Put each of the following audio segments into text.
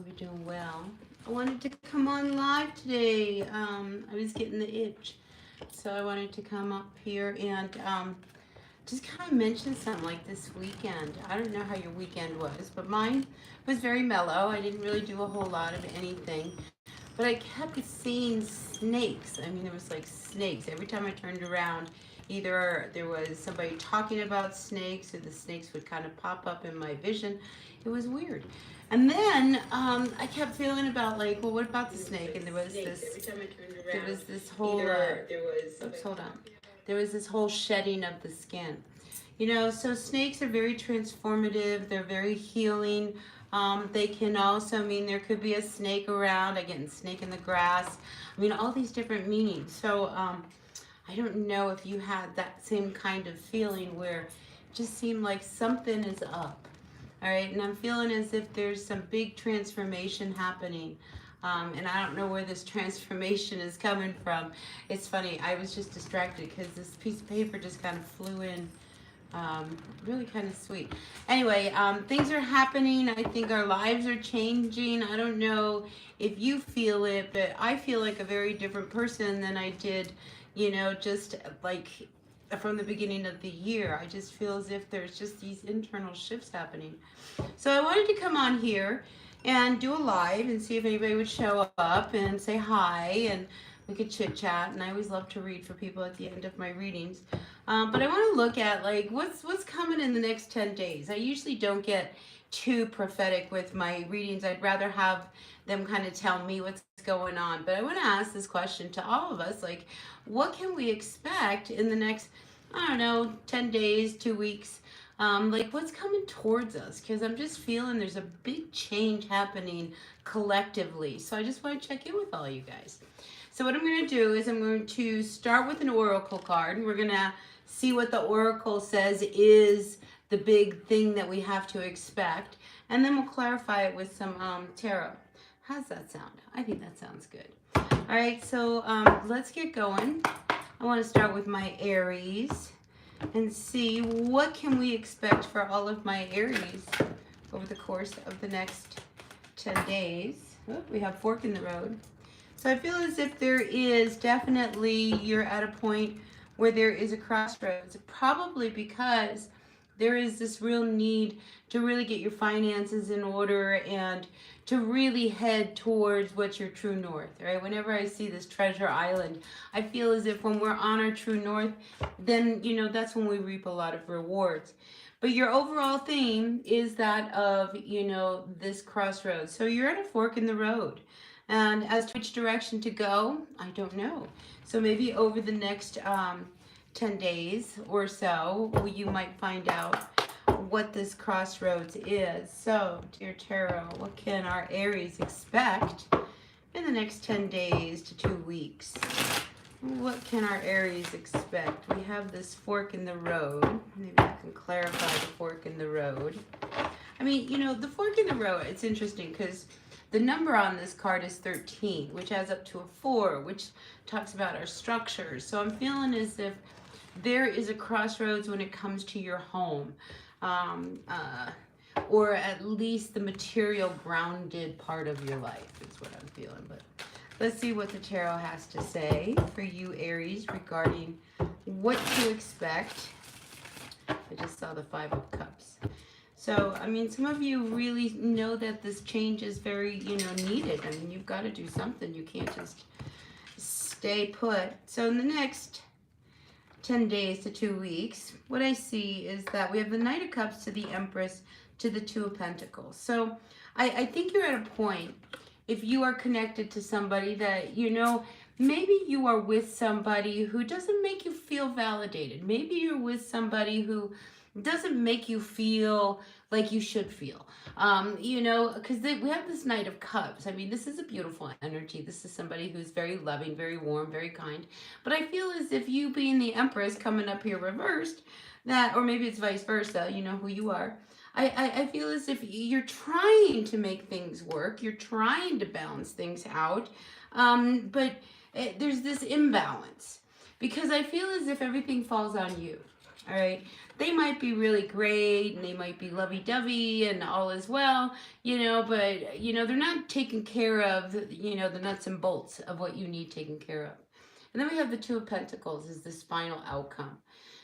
hope you're doing well. I wanted to come on live today. I was getting the itch, so I wanted to come up here and just kind of mention something like this weekend. I don't know how your weekend was, but mine was very mellow. I didn't really do a whole lot of anything, but I kept seeing snakes. I mean, there was like snakes. Every time I turned around, either there was somebody talking about snakes or the snakes would kind of pop up in my vision. It was weird. And then I kept feeling about like, well, what about the snake? And there was this whole, oops, hold on. There was this whole shedding of the skin. You know, so snakes are very transformative. They're very healing. They can also mean there could be a snake around. Again, snake in the grass. I mean, all these different meanings. So I don't know if you had that same kind of feeling where it just seemed like something is up. All right, and I'm feeling as if there's some big transformation happening. And I don't know where this transformation is coming from. It's funny, I was just distracted because this piece of paper just kind of flew in. Really kind of sweet. Anyway, things are happening. I think our lives are changing. I don't know if you feel it, but I feel like a very different person than I did, you know, just like from the beginning of the year. I just feel as if there's just these internal shifts happening. So I wanted to come on here and do a live and see if anybody would show up and say hi and we could chit chat. And I always love to read for people at the end of my readings. But I want to look at like what's coming in the next 10 days. I usually don't get too prophetic with my readings. I'd rather have them kind of tell me what's going on. But I want to ask this question to all of us, like, what can we expect in the next, I don't know, 10 days, 2 weeks? Like what's coming towards us? Because I'm just feeling there's a big change happening collectively. So I just want to check in with all you guys. So what I'm going to do is I'm going to start with an oracle card. And we're going to see what the oracle says is the big thing that we have to expect. And then we'll clarify it with some tarot. How's that sound? I think that sounds good. All right, so let's get going. I want to start with my Aries and see what can we expect for all of my Aries over the course of the next 10 days. Oh, we have fork in the road. So I feel as if there is definitely, you're at a point where there is a crossroads, probably because there is this real need to really get your finances in order and to really head towards what's your true north, right? Whenever I see this treasure island, I feel as if when we're on our true north, then, you know, that's when we reap a lot of rewards. But your overall theme is that of, you know, this crossroads. So you're at a fork in the road. And as to which direction to go, I don't know. So maybe over the next 10 days or so, you might find out what this crossroads is. So, dear Tarot, what can our Aries expect in the next 10 days to 2 weeks? What can our Aries expect? We have this fork in the road. Maybe I can clarify the fork in the road. I mean, you know, the fork in the road, it's interesting because the number on this card is 13, which adds up to a 4, which talks about our structures. So I'm feeling as if there is a crossroads when it comes to your home, or at least the material grounded part of your life is what I'm feeling. But let's see what the tarot has to say for you, Aries, regarding what to expect. I just saw the 5 of Cups. So, I mean, some of you really know that this change is very, you know, needed. I mean, you've got to do something. You can't just stay put. So in the next 10 days to 2 weeks, what I see is that we have the Knight of Cups to the Empress to the Two of Pentacles. So I think you're at a point, if you are connected to somebody that, you know, maybe you are with somebody who doesn't make you feel validated. Maybe you're with somebody who doesn't make you feel like you should feel. You know, because we have this Knight of Cups. I mean, this is a beautiful energy. This is somebody who's very loving, very warm, very kind. But I feel as if you being the Empress coming up here reversed, that, or maybe it's vice versa, you know who you are. I feel as if you're trying to make things work. You're trying to balance things out. But there's this imbalance. Because I feel as if everything falls on you. All right. They might be really great and they might be lovey-dovey and all is well, but, they're not taking care of, the nuts and bolts of what you need taken care of. And then we have the Two of Pentacles as this final outcome.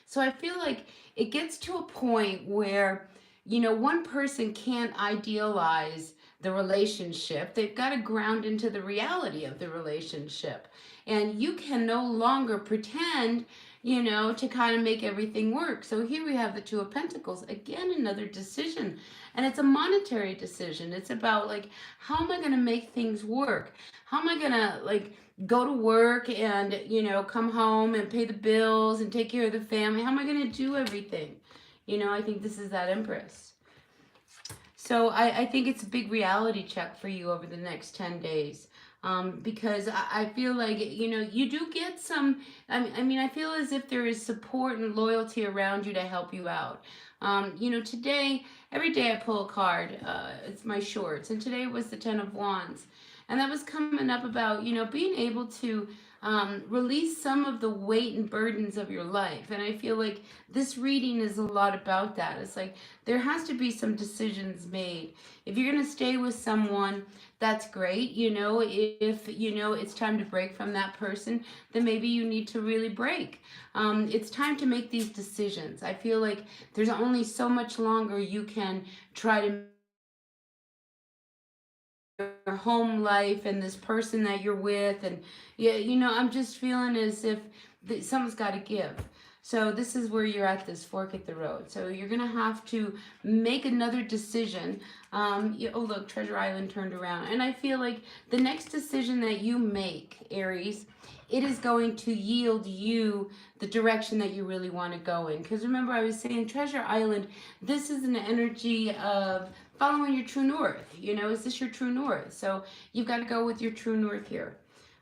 So I feel like it gets to a point where, one person can't idealize the relationship. They've got to ground into the reality of the relationship. And you can no longer pretend, to kind of make everything work. So here we have the Two of Pentacles. Again, another decision. And it's a monetary decision. It's about, like, how am I going to make things work? How am I going to, like, go to work and, come home and pay the bills and take care of the family? How am I going to do everything? I think this is that Empress. So I think it's a big reality check for you over the next 10 days. Because I feel like, you do get some, I feel as if there is support and loyalty around you to help you out. Today, every day I pull a card, it's my shorts, and today was the Ten of Wands. And that was coming up about, being able to release some of the weight and burdens of your life. And I feel like this reading is a lot about that. It's like there has to be some decisions made. If you're going to stay with someone, that's great. If it's time to break from that person, then maybe you need to really break. It's time to make these decisions. I feel like there's only so much longer you can try to your home life and this person that you're with, and I'm just feeling as if something's got to give. So this is where you're at, this fork at the road. So you're gonna have to make another decision. Oh look, Treasure Island turned around, and I feel like the next decision that you make, Aries, it is going to yield you the direction that you really want to go in. Because remember, I was saying Treasure Island, this is an energy of following your true north. Is this your true north? So you've got to go with your true north here.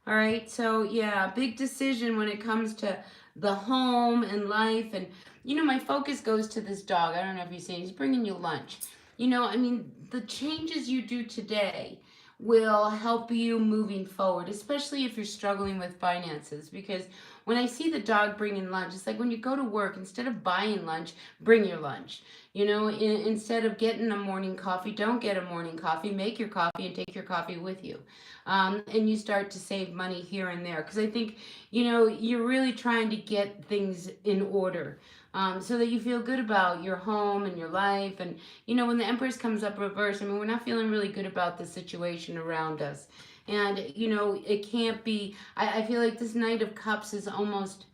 All right. So yeah, big decision when it comes to the home and life. And, my focus goes to this dog. I don't know if you've seen, he's bringing you lunch. The changes you do today will help you moving forward, especially if you're struggling with finances. Because when I see the dog bringing lunch, it's like when you go to work, instead of buying lunch, bring your lunch. Instead of getting a morning coffee, don't get a morning coffee. Make your coffee and take your coffee with you. And you start to save money here and there. Because I think, you're really trying to get things in order. So that you feel good about your home and your life. And, when the Empress comes up reverse, we're not feeling really good about the situation around us. And, it can't be, I feel like this Knight of Cups is almost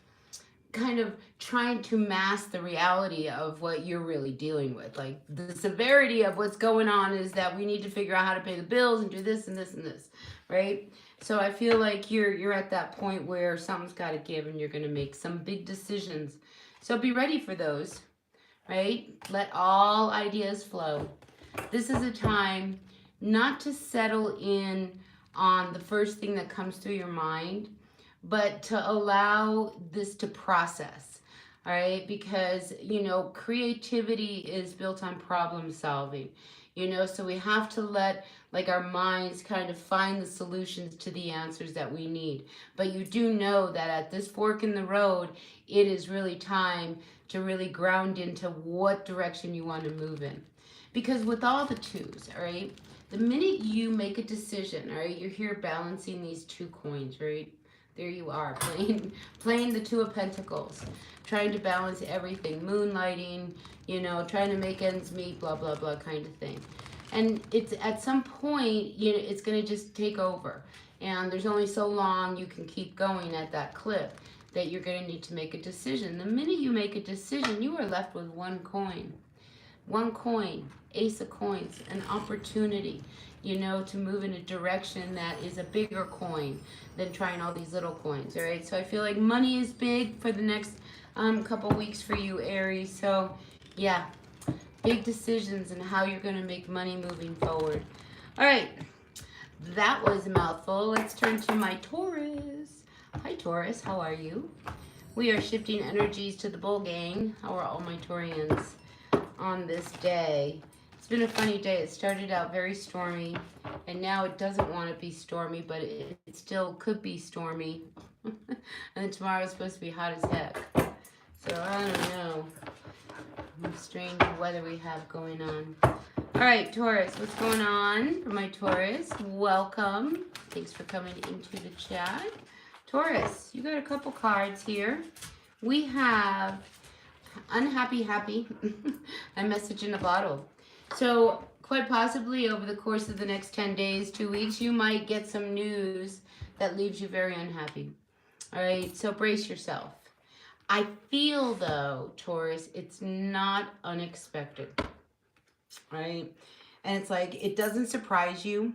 kind of trying to mask the reality of what you're really dealing with. Like, the severity of what's going on is that we need to figure out how to pay the bills and do this and this and this, right? So I feel like you're at that point where something's got to give and you're going to make some big decisions. So be ready for those, right? Let all ideas flow. This is a time not to settle in on the first thing that comes through your mind, but to allow this to process, all right? Because, creativity is built on problem solving, so we have to let, like, our minds kind of find the solutions to the answers that we need. But you do know that at this fork in the road, it is really time to really ground into what direction you want to move in. Because with all the twos, all right, the minute you make a decision, all right, you're here balancing these two coins, right? There you are, playing the Two of Pentacles, trying to balance everything, moonlighting, trying to make ends meet, blah, blah, blah kind of thing. And it's at some point, it's going to just take over. And there's only so long you can keep going at that clip that you're going to need to make a decision. The minute you make a decision, you are left with one coin. One coin, Ace of Coins, an opportunity, to move in a direction that is a bigger coin than trying all these little coins, all right? So I feel like money is big for the next couple weeks for you, Aries. So, yeah, big decisions and how you're going to make money moving forward. All right, that was a mouthful. Let's turn to my Taurus. Hi, Taurus. How are you? We are shifting energies to the Bull Gang. How are all my Taurians on this day? It's been a funny day. It started out very stormy, and now it doesn't want to be stormy, but it still could be stormy. And then tomorrow is supposed to be hot as heck. So I don't know. Strange weather we have going on. All right, Taurus, what's going on for my Taurus? Welcome. Thanks for coming into the chat. Taurus, you got a couple cards here. We have unhappy, happy, a message in a bottle. So quite possibly over the course of the next 10 days, 2 weeks, you might get some news that leaves you very unhappy. All right, so brace yourself. I feel though, Taurus, it's not unexpected, right? And it's like, it doesn't surprise you.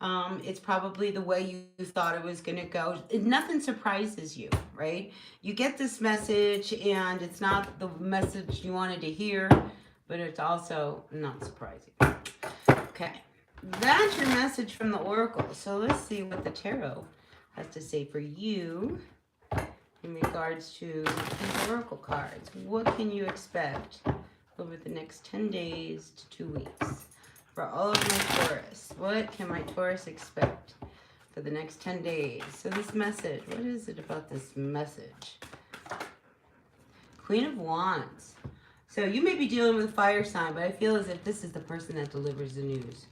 It's probably the way you thought it was going to go. Nothing surprises you, right? You get this message and it's not the message you wanted to hear, but it's also not surprising. Okay, that's your message from the Oracle. So let's see what the Tarot has to say for you in regards to these Oracle cards. What can you expect over the next 10 days to 2 weeks? For all of my Taurus, what can my Taurus expect for the next 10 days? So this message, what is it about this message? Queen of Wands. So you may be dealing with a fire sign, but I feel as if this is the person that delivers the news.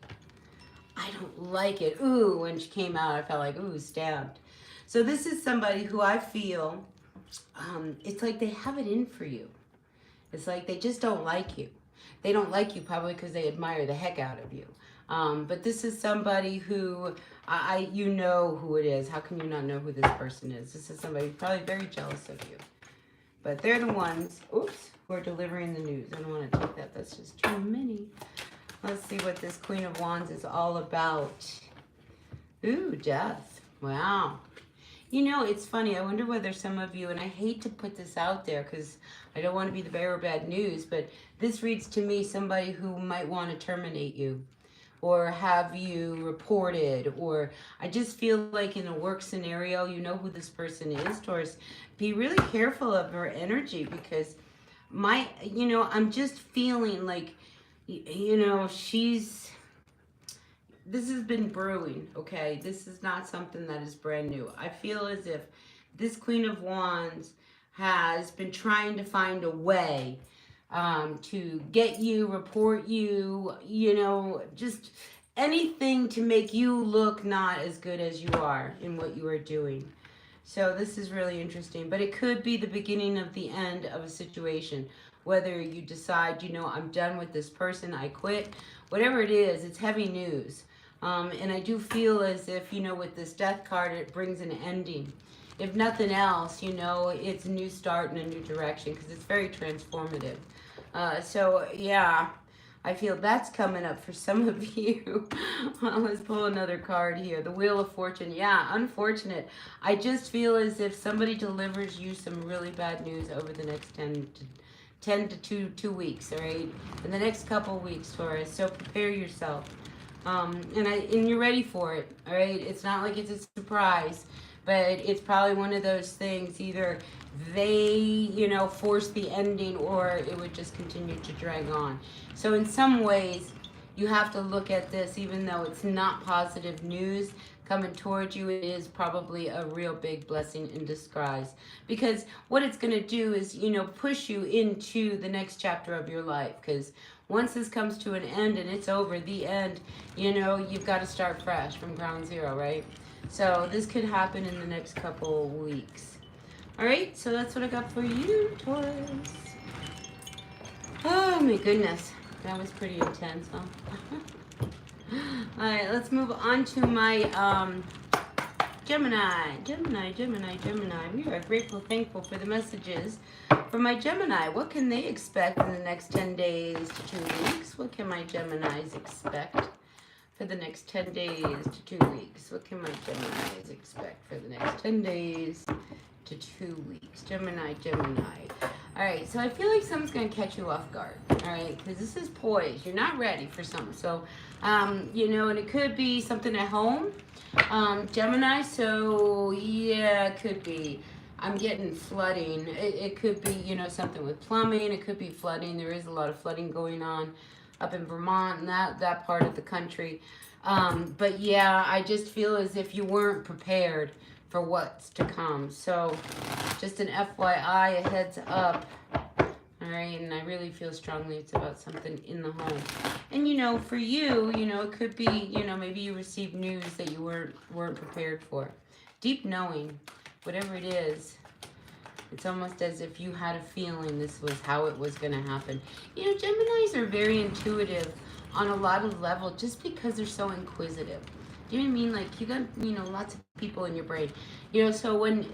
I don't like it. Ooh, when she came out, I felt like, ooh, stabbed. So this is somebody who I feel, it's like they have it in for you. It's like they just don't like you. They don't like you probably because they admire the heck out of you. But this is somebody who, you know who it is. How can you not know who this person is? This is somebody probably very jealous of you. But they're the ones, oops, who are delivering the news. I don't want to take that. That's just too many. Let's see what this Queen of Wands is all about. Ooh, death. Wow. You know, it's funny. I wonder whether some of you, and I hate to put this out there because I don't want to be the bearer of bad news, but this reads to me somebody who might want to terminate you or have you reported, or I just feel like in a work scenario, you know who this person is, Taurus. Be really careful of her energy because I'm just feeling like, this has been brewing, okay? This is not something that is brand new. I feel as if this Queen of Wands has been trying to find a way to get you, report you, just anything to make you look not as good as you are in what you are doing. So this is really interesting, but it could be the beginning of the end of a situation. Whether you decide, I'm done with this person, I quit, whatever it is, it's heavy news. And I do feel as if, with this death card, it brings an ending. If nothing else, it's a new start and a new direction because it's very transformative. So, yeah, I feel that's coming up for some of you. Let's pull another card here. The Wheel of Fortune. Yeah, unfortunate. I just feel as if somebody delivers you some really bad news over the next 10 to 2 weeks, all right? In the next couple weeks, Taurus. So prepare yourself. And you're ready for it, all right? It's not like it's a surprise, but it's probably one of those things, either they, force the ending or it would just continue to drag on. So in some ways, you have to look at this, even though it's not positive news coming towards you, it is probably a real big blessing in disguise. Because what it's going to do is, push you into the next chapter of your life. Because once this comes to an end and it's over, the end, you've got to start fresh from ground zero, right? So this could happen in the next couple weeks. All right, so that's what I got for you, Taurus. Oh my goodness, that was pretty intense, huh? All right, let's move on to my Gemini. We are grateful, thankful for the messages for my Gemini. What can they expect in the next 10 days to 2 weeks? What can my Geminis expect for the next 10 days to 2 weeks? What can my Geminis expect for the next 10 days to 2 weeks? Gemini. All right, so I feel like something's going to catch you off guard, all right? Because this is poised. You're not ready for something. So, and it could be something at home, Gemini. So, yeah, it could be. I'm getting flooding. It could be, something with plumbing. It could be flooding. There is a lot of flooding going on up in Vermont and that part of the country. But, yeah, I just feel as if you weren't prepared for what's to come. So Just an FYI, a heads up. All right, and I really feel strongly it's about something in the home. And for you, it could be, maybe you received news that you weren't prepared for. Deep knowing, whatever it is, it's almost as if you had a feeling this was how it was going to happen. Geminis are very intuitive on a lot of levels just because they're so inquisitive. Do you know what I mean? Like, you got, lots of people in your brain. So when,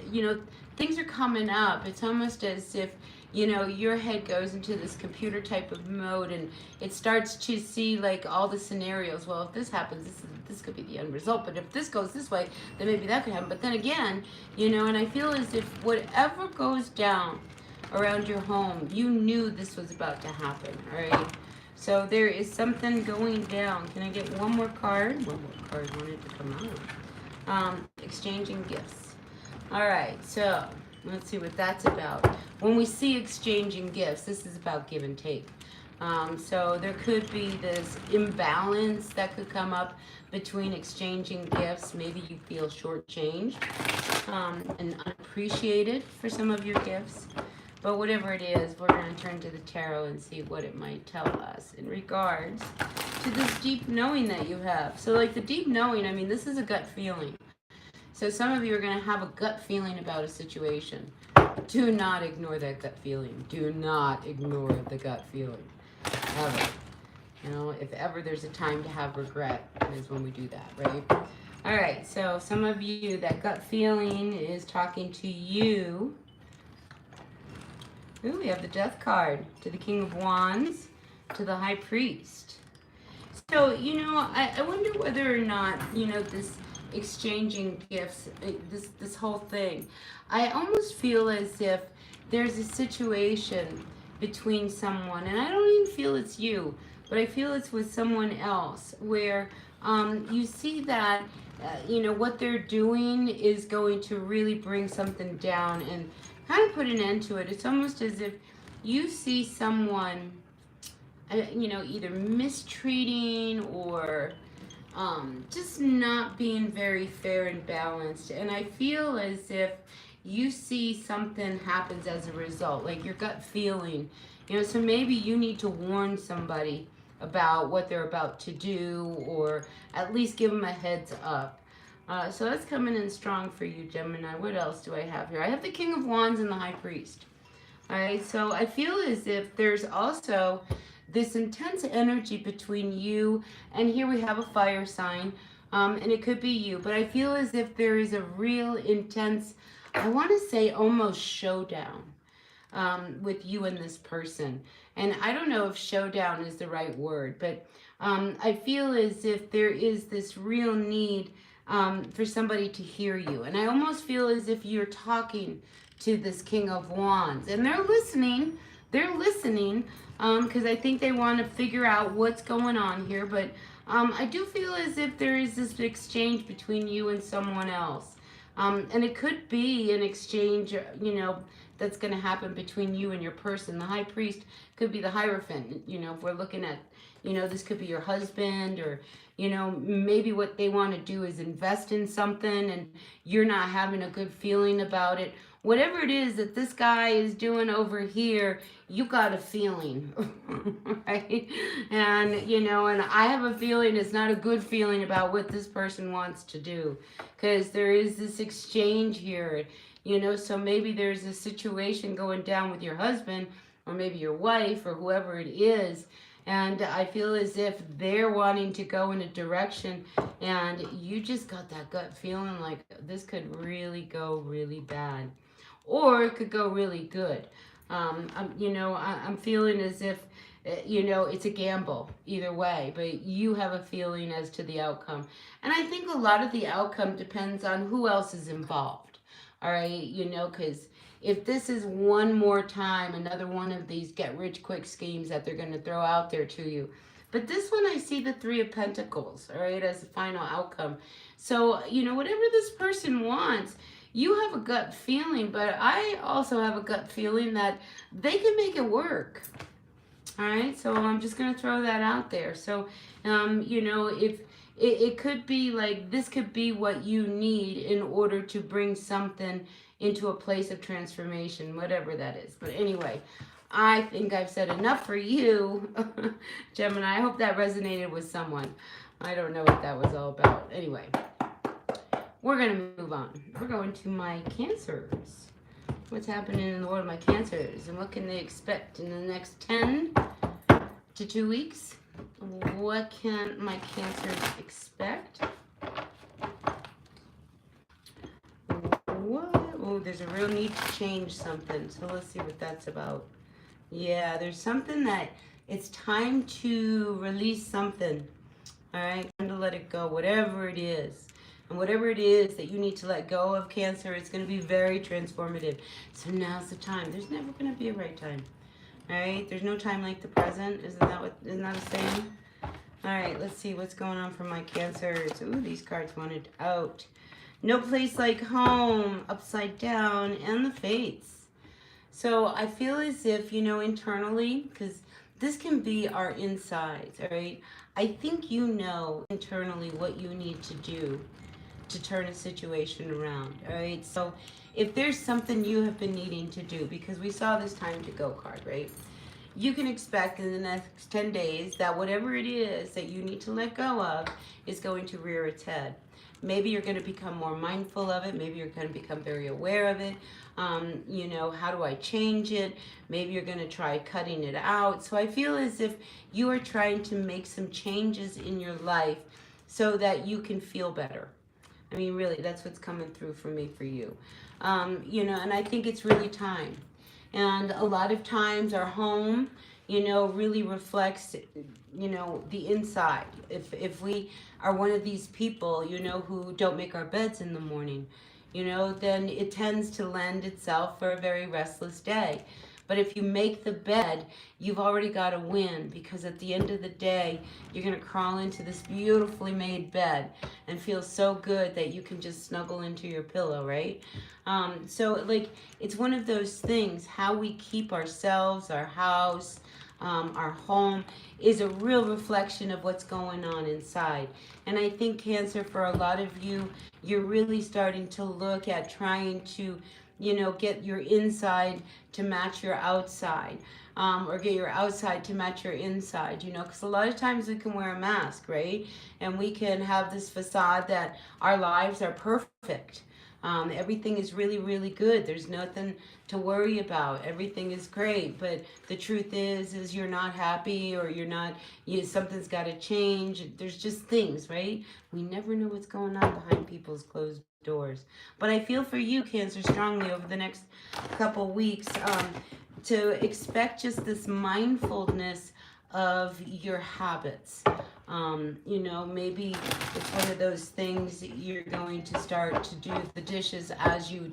things are coming up, it's almost as if, your head goes into this computer type of mode and it starts to see like all the scenarios. Well, if this happens, this could be the end result. But if this goes this way, then maybe that could happen. But then again, and I feel as if whatever goes down around your home, you knew this was about to happen, all right? So there is something going down. Can I get one more card? One more card wanted to come out. Exchanging gifts. All right, so let's see what that's about. When we see exchanging gifts, this is about give and take. So there could be this imbalance that could come up between exchanging gifts. Maybe you feel shortchanged and unappreciated for some of your gifts. But whatever it is, we're going to turn to the tarot and see what it might tell us in regards to this deep knowing that you have. So like the deep knowing, I mean, this is a gut feeling. So some of you are going to have a gut feeling about a situation. Do not ignore that gut feeling. Do not ignore the gut feeling. Ever. If ever there's a time to have regret, is when we do that, right? All right, so some of you, that gut feeling is talking to you. Ooh, we have the Death card, to the King of Wands, to the High Priest. So, I wonder whether or not, this exchanging gifts, this whole thing, I almost feel as if there's a situation between someone, and I don't even feel it's you, but I feel it's with someone else, where you see that, what they're doing is going to really bring something down and kind of put an end to it. It's almost as if you see someone, either mistreating or just not being very fair and balanced. And I feel as if you see something happens as a result, like your gut feeling. So maybe you need to warn somebody about what they're about to do, or at least give them a heads up. So that's coming in strong for you, Gemini. What else do I have here? I have the King of Wands and the High Priest. All right, so I feel as if there's also this intense energy between you, and here we have a fire sign, and it could be you, but I feel as if there is a real intense, I want to say almost showdown with you and this person. And I don't know if showdown is the right word, but I feel as if there is this real need for somebody to hear you. And I almost feel as if you're talking to this King of Wands, and they're listening. Because I think they want to figure out what's going on here. But I do feel as if there is this exchange between you and someone else. And it could be an exchange, that's going to happen between you and your person. The High Priest could be the Hierophant. If we're looking at, this could be your husband, or, maybe what they want to do is invest in something and you're not having a good feeling about it. Whatever it is that this guy is doing over here, you got a feeling, right? And, and I have a feeling it's not a good feeling about what this person wants to do, because there is this exchange here, so maybe there's a situation going down with your husband, or maybe your wife, or whoever it is, and I feel as if they're wanting to go in a direction, and you just got that gut feeling like this could really go really bad. Or it could go really good. I'm feeling as if, it's a gamble either way, but you have a feeling as to the outcome. And I think a lot of the outcome depends on who else is involved. All right, because if this is one more time, another one of these get-rich-quick schemes that they're going to throw out there to you. But this one, I see the Three of Pentacles, all right, as the final outcome. So, whatever this person wants, you have a gut feeling, but I also have a gut feeling that they can make it work. All right, so I'm just going to throw that out there. So, if it could be like, this could be what you need in order to bring something, into a place of transformation, whatever that is. But anyway, I think I've said enough for you, Gemini. I hope that resonated with someone. I don't know what that was all about. Anyway, we're going to move on. We're going to my Cancers. What's happening in the world of my Cancers, and what can they expect in the next 10 to 2 weeks? What can my Cancers expect? What? Oh, there's a real need to change something. So let's see what that's about. Yeah, there's something that it's time to release something. All right, time to let it go, whatever it is. And whatever it is that you need to let go of, Cancer, it's going to be very transformative. So now's the time. There's never going to be a right time. All right, there's no time like the present. Isn't that a saying? All right, let's see what's going on for my Cancers. Ooh, these cards wanted out. No place like home, upside down, and the Fates. So I feel as if, internally, because this can be our insides, all right? I think you know internally what you need to do to turn a situation around, all right? So if there's something you have been needing to do, because we saw this time to go card, right? You can expect in the next 10 days that whatever it is that you need to let go of is going to rear its head. Maybe you're going to become more mindful of it. Maybe you're going to become very aware of it. How do I change it? Maybe you're going to try cutting it out. So I feel as if you are trying to make some changes in your life so that you can feel better. I mean, really, that's what's coming through for me, for you. And I think it's really time. And a lot of times our home, really reflects, the inside. If we are one of these people, who don't make our beds in the morning, then it tends to lend itself for a very restless day. But if you make the bed, you've already got a win, because at the end of the day, you're going to crawl into this beautifully made bed and feel so good that you can just snuggle into your pillow, right? It's one of those things, how we keep ourselves, our house, our home, is a real reflection of what's going on inside. And I think, Cancer, for a lot of you, you're really starting to look at trying to get your inside to match your outside, or get your outside to match your inside, because a lot of times we can wear a mask, right? And we can have this facade that our lives are perfect. Everything is really, really good. There's nothing to worry about. Everything is great. But the truth is you're not happy, or something's got to change. There's just things, right? We never know what's going on behind people's closed doors. But I feel for you, Cancer, strongly over the next couple weeks, to expect just this mindfulness of your habits. Maybe it's one of those things that you're going to start to do the dishes as you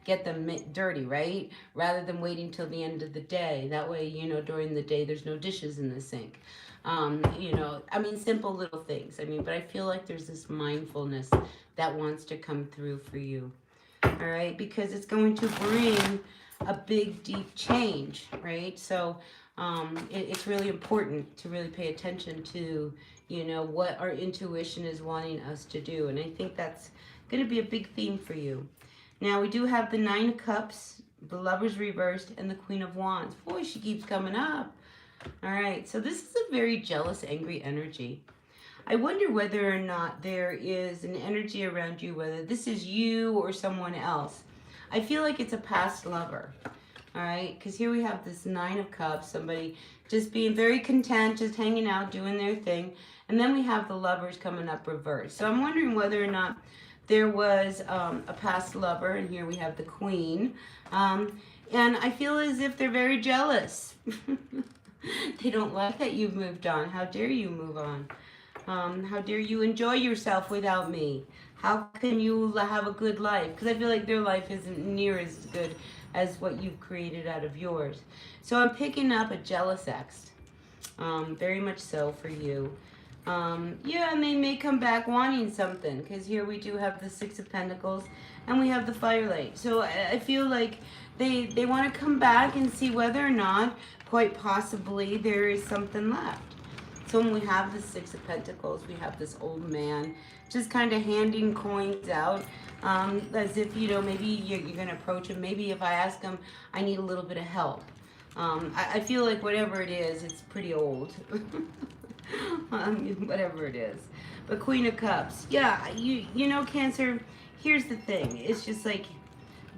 get them dirty, right? Rather than waiting till the end of the day. That way, during the day, there's no dishes in the sink. Simple little things. But I feel like there's this mindfulness that wants to come through for you. All right, because it's going to bring a big, deep change, right? So it's really important to really pay attention to, what our intuition is wanting us to do. And I think that's going to be a big theme for you. Now, we do have the Nine of Cups, the Lovers reversed, and the Queen of Wands. Boy, she keeps coming up. All right, so this is a very jealous, angry energy. I wonder whether or not there is an energy around you, whether this is you or someone else. I feel like it's a past lover. All right, because here we have this Nine of Cups, somebody just being very content, just hanging out, doing their thing. And then we have the Lovers coming up reversed. So I'm wondering whether or not there was a past lover, and here we have the Queen. And I feel as if they're very jealous. They don't like that you've moved on. How dare you move on? How dare you enjoy yourself without me? How can you have a good life? Because I feel like their life isn't near as good as what you've created out of yours. So I'm picking up a jealous ex. Very much so for you. And they may come back wanting something, because here we do have the Six of Pentacles and we have the Firelight. So I feel like they want to come back and see whether or not, quite possibly, there is something left. So when we have the Six of Pentacles, we have this old man just kind of handing coins out. As if, you know, maybe you're going to approach him. Maybe if I ask him, I need a little bit of help. I feel like whatever it is, it's pretty old. Whatever it is. But Queen of Cups. Yeah, you know, Cancer, here's the thing. It's just like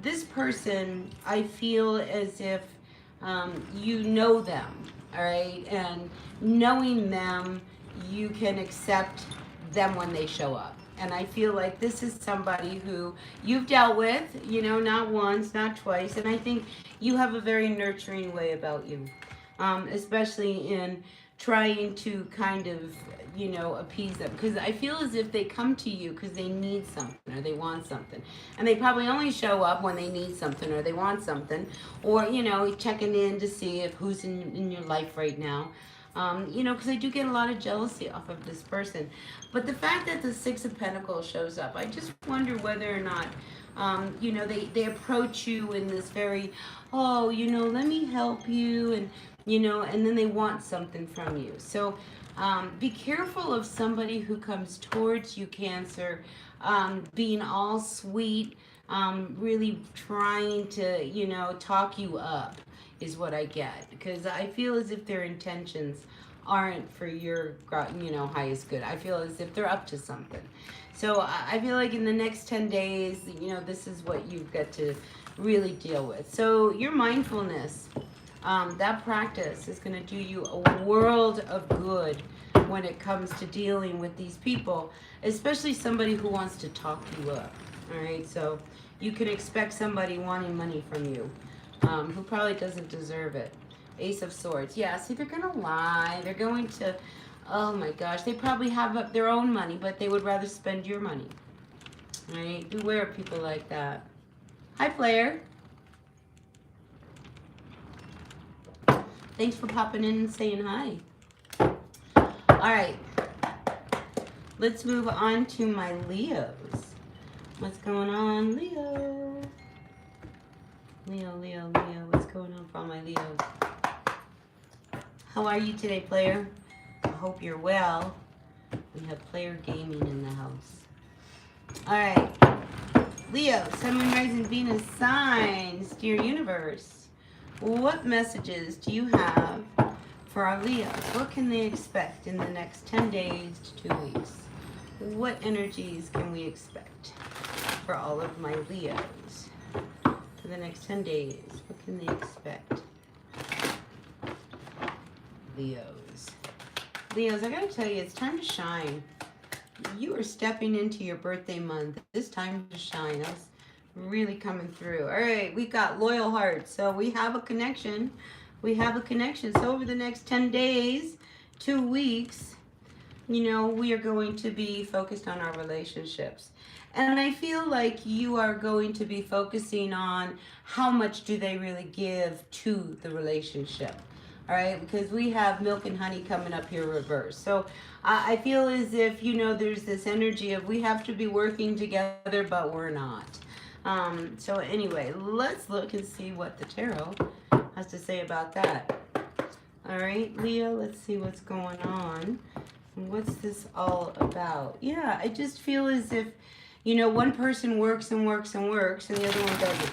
this person, I feel as if you know them, all right? And knowing them, you can accept them when they show up. And I feel like this is somebody who you've dealt with, you know, not once, not twice. And I think you have a very nurturing way about you, especially in trying to kind of, you know, appease them. Because I feel as if they come to you because they need something or they want something. And they probably only show up when they need something or they want something. Or, you know, checking in to see if who's in your life right now. You know, because I do get a lot of jealousy off of this person. But the fact that the Six of Pentacles shows up, I just wonder whether or not, you know, they approach you in this very, oh, you know, let me help you. And, you know, and then they want something from you. So be careful of somebody who comes towards you, Cancer, being all sweet, really trying to, you know, talk you up is what I get. Because I feel as if their intentions aren't for your, you know, highest good. I feel as if they're up to something. So I feel like in the next 10 days, you know, this is what you've got to really deal with. So your mindfulness, that practice is going to do you a world of good when it comes to dealing with these people, especially somebody who wants to talk you up. All right, so you can expect somebody wanting money from you, who probably doesn't deserve it. Ace of Swords. Yeah, see, they're going to lie. They're going to, oh my gosh, they probably have their own money, but they would rather spend your money. All right, beware of people like that. Hi, player. Thanks for popping in and saying hi. All right, let's move on to my Leos. What's going on, Leo? Leo, what's going on for all my Leos? How are you today, player? I hope you're well. We have player gaming in the house. All right, Leo, Sun, Moon, Rising, Venus signs, dear universe. What messages do you have for our Leos? What can they expect in the next 10 days to 2 weeks? What energies can we expect for all of my Leos for the next 10 days? What can they expect? Leos, I gotta tell you, it's time to shine. You are stepping into your birthday month. It's time to shine. That's really coming through. All right, we got loyal hearts. So we have a connection. So over the next 10 days, 2 weeks, you know, we are going to be focused on our relationships. And I feel like you are going to be focusing on how much do they really give to the relationship. All right, because we have milk and honey coming up here reverse. So I feel as if, you know, there's this energy of we have to be working together, but we're not. So anyway, let's look and see what the tarot has to say about that. All right, Leo, let's see what's going on. What's this all about? Yeah, I just feel as if, you know, one person works and works and works and the other one doesn't.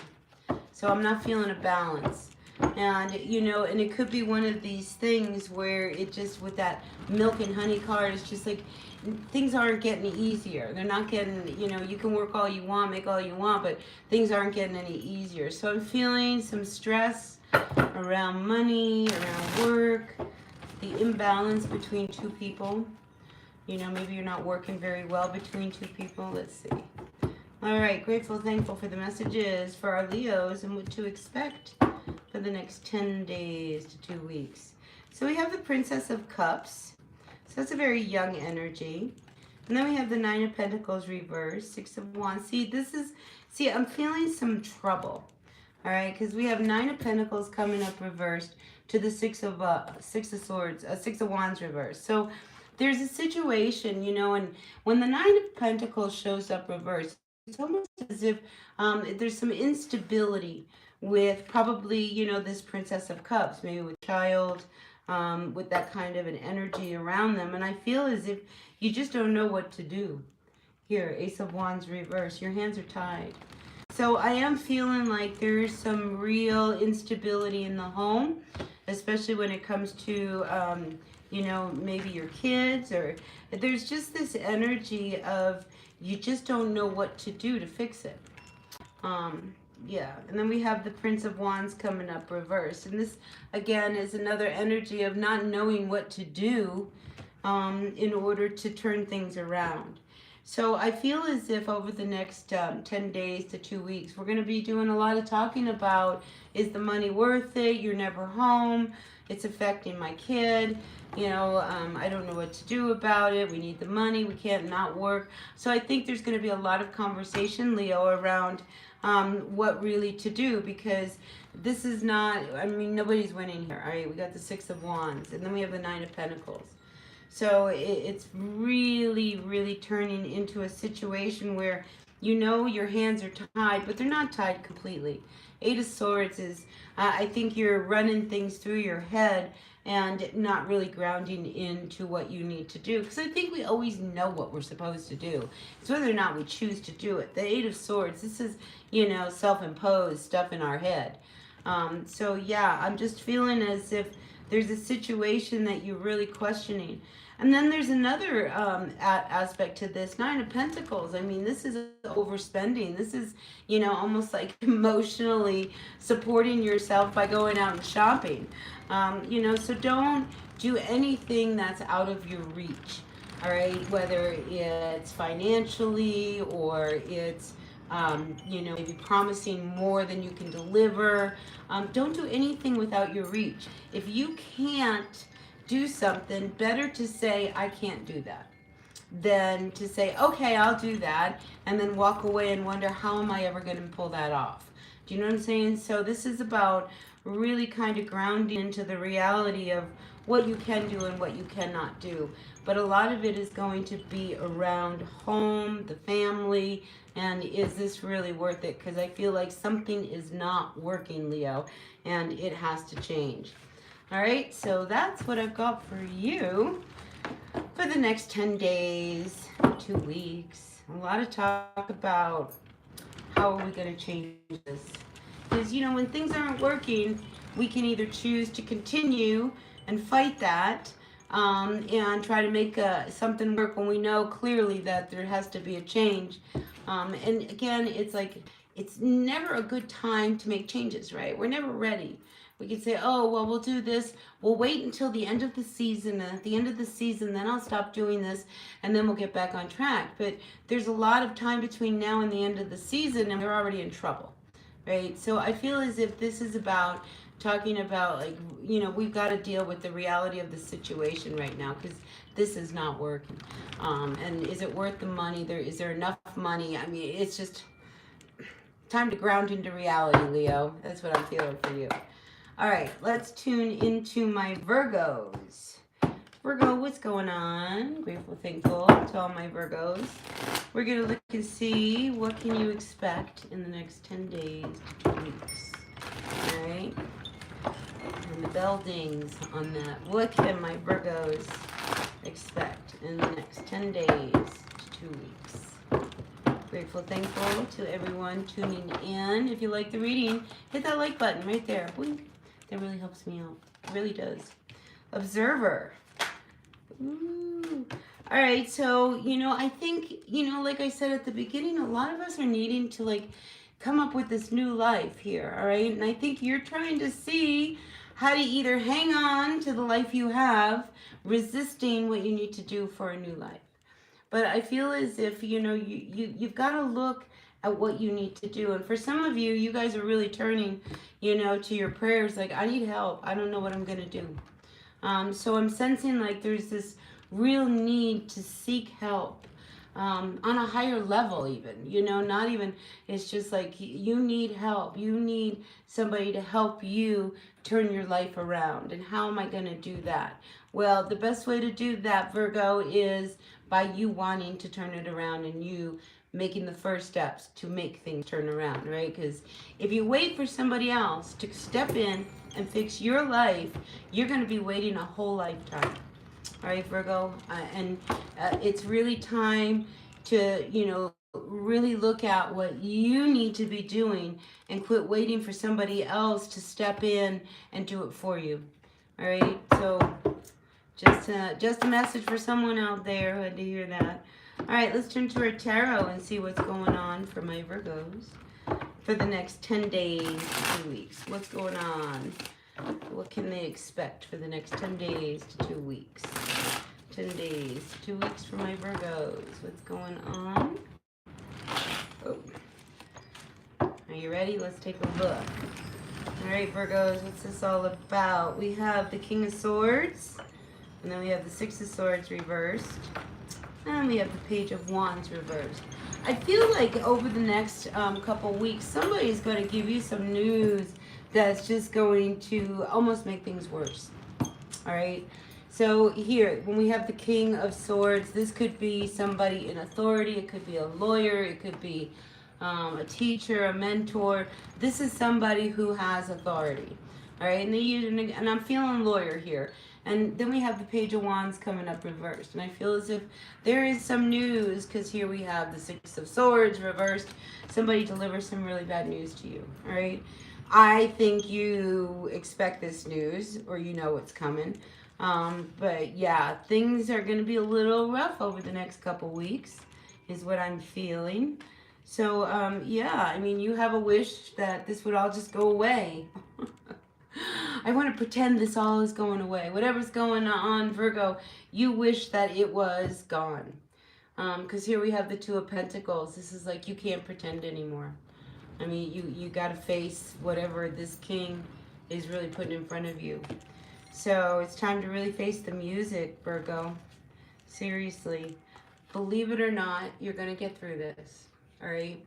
So I'm not feeling a balance. And, you know, and it could be one of these things where it just, with that milk and honey card, it's just like things aren't getting easier. They're not getting, you know, you can work all you want, make all you want, but things aren't getting any easier. So I'm feeling some stress around money, around work, the imbalance between two people. You know, maybe you're not working very well between two people. Let's see. All right, grateful, thankful for the messages for our Leos and what to expect for the next 10 days to 2 weeks. So we have the Princess of Cups. So that's a very young energy. And then we have the Nine of Pentacles reversed, Six of Wands. See, I'm feeling some trouble. All right, because we have Nine of Pentacles coming up reversed to the Six of Swords, Six of Wands reversed. So there's a situation, you know, and when the Nine of Pentacles shows up reversed, it's almost as if there's some instability with probably, you know, this Princess of Cups, maybe with child, with that kind of an energy around them. And I feel as if you just don't know what to do. Here, Ace of Wands reverse. Your hands are tied. So I am feeling like there's some real instability in the home, especially when it comes to, you know, maybe your kids, or there's just this energy of you just don't know what to do to fix it. Yeah, and then we have the Prince of Wands coming up reversed. And this, again, is another energy of not knowing what to do in order to turn things around. So I feel as if over the next 10 days to 2 weeks, we're going to be doing a lot of talking about, is the money worth it? You're never home. It's affecting my kid. You know, I don't know what to do about it. We need the money. We can't not work. So I think there's going to be a lot of conversation, Leo, around what really to do, because this is not, I mean, nobody's winning here. All right, we got the Six of Wands, and then we have the Nine of Pentacles. So it's really, really turning into a situation where, you know, your hands are tied, but they're not tied completely. Eight of Swords is, I think you're running things through your head and not really grounding into what you need to do. Because I think we always know what we're supposed to do. It's whether or not we choose to do it. The Eight of Swords, this is, you know, self-imposed stuff in our head. So yeah, I'm just feeling as if there's a situation that you're really questioning. And then there's another aspect to this, Nine of Pentacles. I mean, this is overspending. This is, you know, almost like emotionally supporting yourself by going out and shopping. You know, so don't do anything that's out of your reach, all right? Whether it's financially or it's, you know, maybe promising more than you can deliver. Don't do anything without your reach. If you can't do something, better to say, I can't do that, than to say, okay, I'll do that, and then walk away and wonder, how am I ever going to pull that off? Do you know what I'm saying? So this is about really kind of grounding into the reality of what you can do and what you cannot do. But a lot of it is going to be around home, the family, and is this really worth it? Because I feel like something is not working, Leo, and it has to change. All right, so that's what I've got for you for the next 10 days, 2 weeks. A lot of talk about how are we going to change this. Because, you know, when things aren't working, we can either choose to continue and fight that and try to make something work when we know clearly that there has to be a change. And again, it's like, it's never a good time to make changes, right? We're never ready. We could say, oh, well, we'll do this. We'll wait until the end of the season. And at the end of the season, then I'll stop doing this. And then we'll get back on track. But there's a lot of time between now and the end of the season. And we're already in trouble, right? So I feel as if this is about talking about, like, you know, we've got to deal with the reality of the situation right now. Because this is not working. And is it worth the money? Is there enough money? I mean, it's just time to ground into reality, Leo. That's what I'm feeling for you. All right, let's tune into my Virgos. Virgo, what's going on? Grateful, thankful to all my Virgos. We're going to look and see what can you expect in the next 10 days to 2 weeks. All right? And the bell dings on that. What can my Virgos expect in the next 10 days to 2 weeks? Grateful, thankful to everyone tuning in. If you like the reading, hit that like button right there. Boink. That really helps me out. It really does. Observer. Ooh. All right, so, you know, I think, you know, like I said at the beginning, a lot of us are needing to, like, come up with this new life here, all right? And I think you're trying to see how to either hang on to the life you have, resisting what you need to do for a new life. But I feel as if, you know, you've got to look at what you need to do. And for some of you, you guys are really turning, you know, to your prayers like, I need help. I don't know what I'm going to do. So I'm sensing like there's this real need to seek help on a higher level even, you know, not even, it's just like you need help. You need somebody to help you turn your life around. And how am I going to do that? Well, the best way to do that, Virgo, is by you wanting to turn it around and you making the first steps to make things turn around, right? Because if you wait for somebody else to step in and fix your life, you're going to be waiting a whole lifetime. All right, Virgo, and it's really time to, really look at what you need to be doing and quit waiting for somebody else to step in and do it for you. All right, so just a message for someone out there who had to hear that. All right, let's turn to our tarot and see what's going on for my Virgos for the next 10 days, 2 weeks. What's going on? What can they expect for the next 10 days to 2 weeks? 10 days, 2 weeks for my Virgos. What's going on? Oh. Are you ready? Let's take a look. All right, Virgos, what's this all about? We have the King of Swords, and then we have the Six of Swords reversed, and we have the Page of Wands reversed. I feel like over the next couple weeks, somebody's going to give you some news that's just going to almost make things worse. All right? So here, when we have the King of Swords, this could be somebody in authority. It could be a lawyer. It could be a teacher, a mentor. This is somebody who has authority. All right? And I'm feeling lawyer here. And then we have the Page of Wands coming up reversed. And I feel as if there is some news, because here we have the Six of Swords reversed. Somebody delivers some really bad news to you. All right? I think you expect this news, or you know what's coming. But yeah, things are going to be a little rough over the next couple weeks, is what I'm feeling. So, yeah, I mean, you have a wish that this would all just go away. I want to pretend this all is going away. Whatever's going on, Virgo, you wish that it was gone. Because here we have the Two of Pentacles. This is like you can't pretend anymore. I mean, you got to face whatever this king is really putting in front of you. So it's time to really face the music, Virgo. Seriously. Believe it or not, you're going to get through this. All right?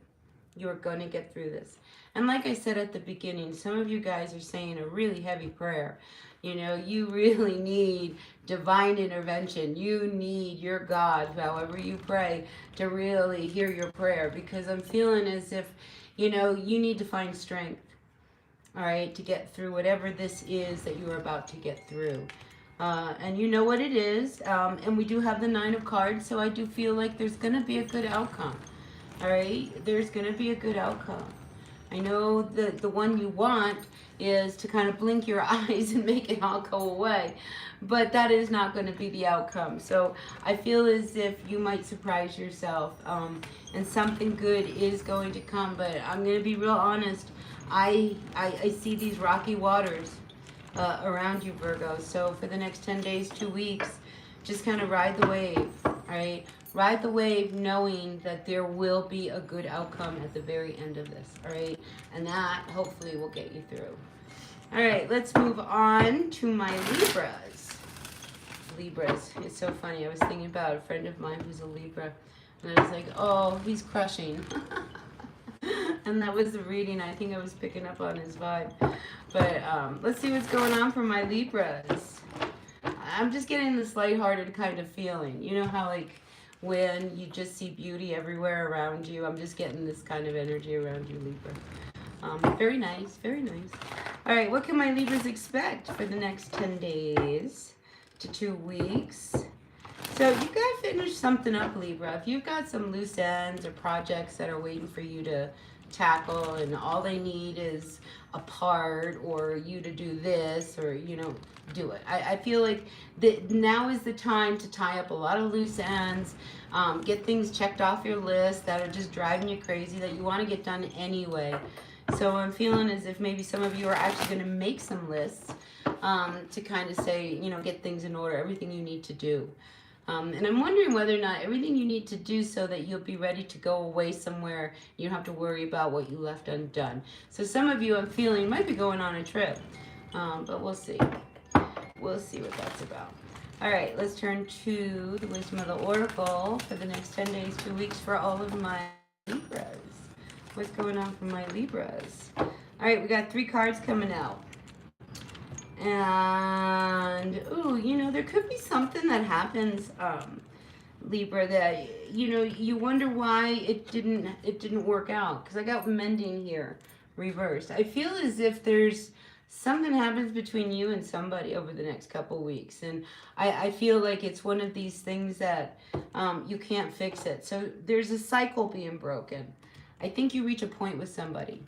You're going to get through this. And like I said at the beginning, some of you guys are saying a really heavy prayer. You know, you really need divine intervention. You need your God, however you pray, to really hear your prayer. Because I'm feeling as if, you need to find strength, all right, to get through whatever this is that you are about to get through. And you know what it is. And we do have the Nine of Cards, so I do feel like there's going to be a good outcome. All right? There's going to be a good outcome. I know the one you want is to kind of blink your eyes and make it all go away. But that is not going to be the outcome. So I feel as if you might surprise yourself. And something good is going to come. But I'm going to be real honest. I see these rocky waters around you, Virgo. So for the next 10 days, 2 weeks, just kind of ride the wave, all right? Ride the wave knowing that there will be a good outcome at the very end of this, all right? And that hopefully will get you through. All right, let's move on to my Libras. Libras, it's so funny. I was thinking about a friend of mine who's a Libra, and I was like, oh, he's crushing. And that was the reading. I think I was picking up on his vibe. But let's see what's going on for my Libras. I'm just getting this lighthearted kind of feeling. You know how, like, when you just see beauty everywhere around you? I'm just getting this kind of energy around you, Libra. Very nice, very nice. All right, what can my Libras expect for the next 10 days to 2 weeks? So you got to finish something up, Libra. If you've got some loose ends or projects that are waiting for you to tackle and all they need is a part or you to do this or, do it. I feel like now is the time to tie up a lot of loose ends, get things checked off your list that are just driving you crazy that you want to get done anyway. So I'm feeling as if maybe some of you are actually going to make some lists to kind of say, get things in order, everything you need to do. And I'm wondering whether or not everything you need to do so that you'll be ready to go away somewhere, you don't have to worry about what you left undone. So some of you I'm feeling might be going on a trip, but we'll see. We'll see what that's about. All right, let's turn to the Wisdom of the Oracle for the next 10 days, 2 weeks for all of my Libras. What's going on for my Libras? All right, we got 3 cards coming out. And, ooh, there could be something that happens, Libra, that, you wonder why it didn't work out. Because I got mending here, reversed. I feel as if there's something happens between you and somebody over the next couple weeks. And I feel like it's one of these things that you can't fix it. So there's a cycle being broken. I think you reach a point with somebody,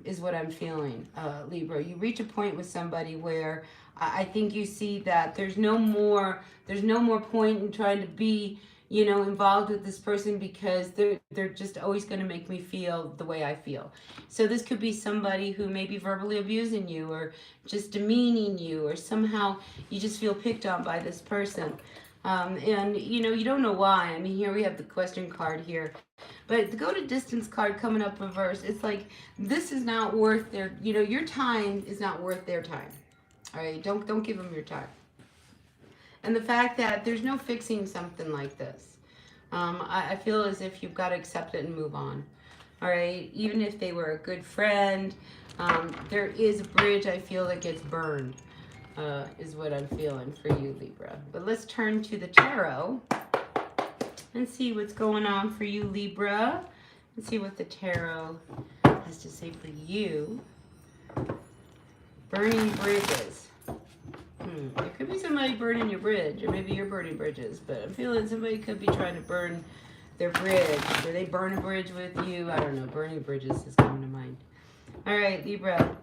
is what I'm feeling, Libra. You reach a point with somebody where I think you see that there's no more point in trying to be, involved with this person, because they're just always going to make me feel the way I feel. So this could be somebody who may be verbally abusing you, or just demeaning you, or somehow you just feel picked on by this person. And you don't know why. I mean, here we have the question card here, but the go to distance card coming up reverse. It's like, this is not worth your time is not worth their time. All right, don't give them your time. And the fact that there's no fixing something like this. I feel as if you've got to accept it and move on. All right, even if they were a good friend, there is a bridge, I feel, that gets burned, is what I'm feeling for you, Libra. But let's turn to the tarot and see what's going on for you, Libra. Let's see what the tarot has to say for you. Burning bridges. There could be somebody burning your bridge, or maybe you're burning bridges, but I'm feeling somebody could be trying to burn their bridge, or they burn a bridge with you. I don't know. Burning bridges is coming to mind. All right, Libra.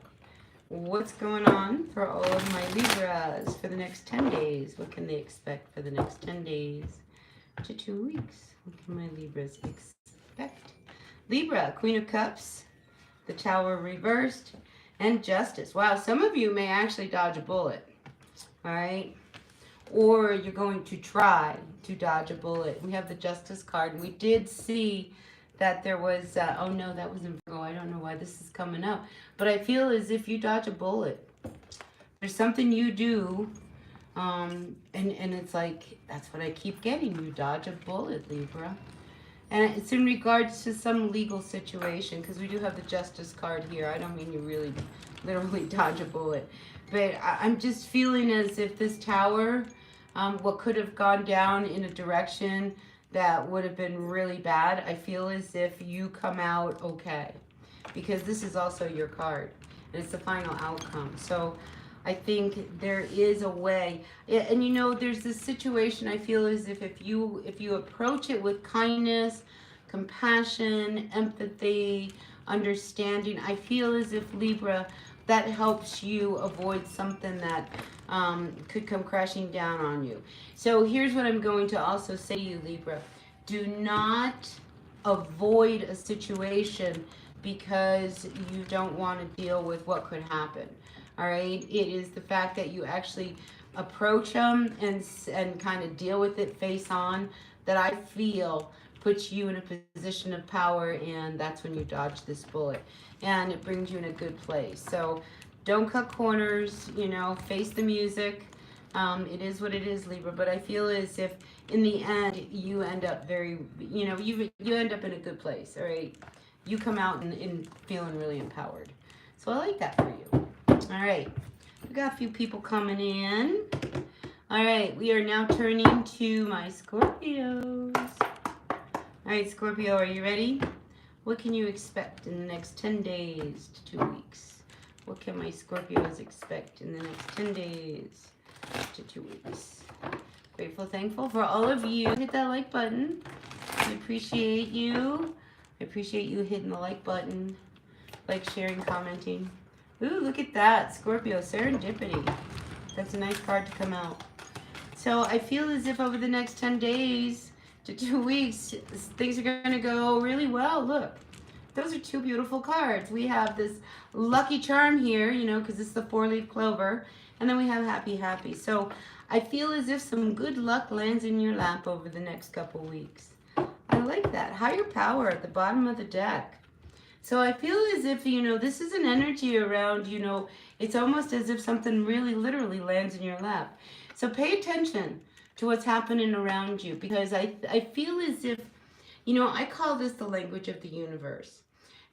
What's going on for all of my Libras for the next 10 days? What can they expect for the next 10 days to 2 weeks? What can my Libras expect? Libra, Queen of Cups, the Tower reversed, and Justice. Wow, some of you may actually dodge a bullet. All right, or you're going to try to dodge a bullet. We have the Justice card. We did see that there was, oh no, that was in Virgo. I don't know why this is coming up, but I feel as if you dodge a bullet. There's something you do, and it's like, that's what I keep getting. You dodge a bullet, Libra. And it's in regards to some legal situation, because we do have the Justice card here. I don't mean you really literally dodge a bullet. But I'm just feeling as if this tower, what could have gone down in a direction that would have been really bad, I feel as if you come out okay. Because this is also your card. And it's the final outcome. So I think there is a way. And there's this situation, I feel as if you approach it with kindness, compassion, empathy, understanding, I feel as if, Libra, that helps you avoid something that could come crashing down on you. So here's what I'm going to also say to you, Libra. Do not avoid a situation because you don't want to deal with what could happen. All right? It is the fact that you actually approach them and kind of deal with it face on that I feel puts you in a position of power, and that's when you dodge this bullet. And it brings you in a good place. So don't cut corners, face the music. It is what it is, Libra. But I feel as if in the end, you end up you end up in a good place, all right? You come out in feeling really empowered. So I like that for you. All right. We got a few people coming in. All right. We are now turning to my Scorpios. All right, Scorpio, are you ready? What can you expect in the next 10 days to 2 weeks? What can my Scorpios expect in the next 10 days to 2 weeks? Grateful, thankful for all of you. Hit that like button. I appreciate you. I appreciate you hitting the like button. Like, sharing, commenting. Ooh, look at that. Scorpio, serendipity. That's a nice card to come out. So I feel as if over the next 10 days to 2 weeks, things are going to go really well. Look, those are two beautiful cards. We have this lucky charm here, because it's the 4-leaf clover. And then we have happy, happy. So I feel as if some good luck lands in your lap over the next couple weeks. I like that. Higher power at the bottom of the deck. So I feel as if, this is an energy around, it's almost as if something really literally lands in your lap. So pay attention to what's happening around you, because I feel as if, I call this the language of the universe.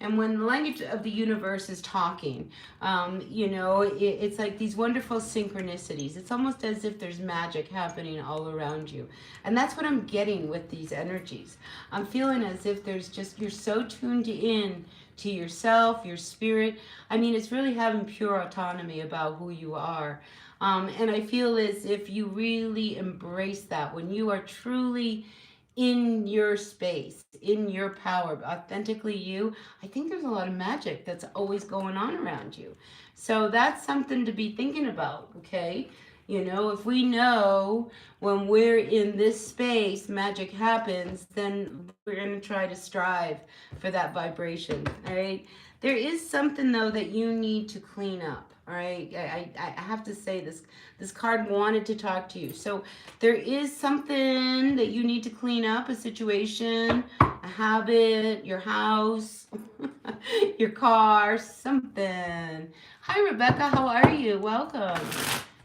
And when the language of the universe is talking, it's like these wonderful synchronicities. It's almost as if there's magic happening all around you. And that's what I'm getting with these energies. I'm feeling as if you're so tuned in to yourself, your spirit. I mean, it's really having pure autonomy about who you are. And I feel as if you really embrace that when you are truly in your space, in your power, authentically you. I think there's a lot of magic that's always going on around you. So that's something to be thinking about, okay? If we know when we're in this space, magic happens, then we're going to try to strive for that vibration, all right? There is something, though, that you need to clean up, all right? I have to say this card wanted to talk to you. So there is something that you need to clean up, a situation, a habit, your house, your car, something. Hi, Rebecca. How are you? Welcome.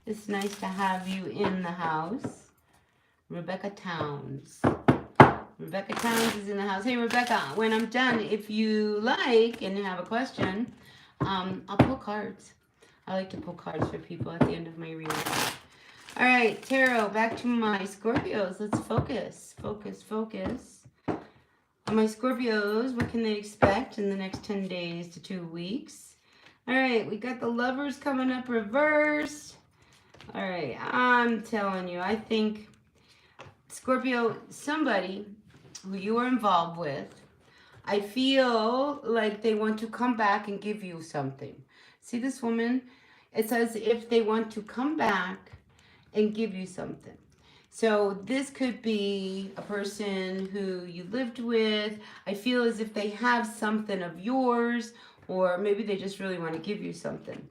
It's nice to have you in the house. Rebecca Towns. Rebecca Towns is in the house. Hey, Rebecca, when I'm done, if you like and have a question, I'll pull cards. I like to pull cards for people at the end of my reading. All right, tarot, back to my Scorpios. Let's focus. On my Scorpios, what can they expect in the next 10 days to 2 weeks? All right, we got the Lovers coming up reversed. All right, I'm telling you, I think Scorpio, somebody who you are involved with, I feel like they want to come back and give you something. See this woman? It's as if they want to come back and give you something. So this could be a person who you lived with. I feel as if they have something of yours, or maybe they just really want to give you something.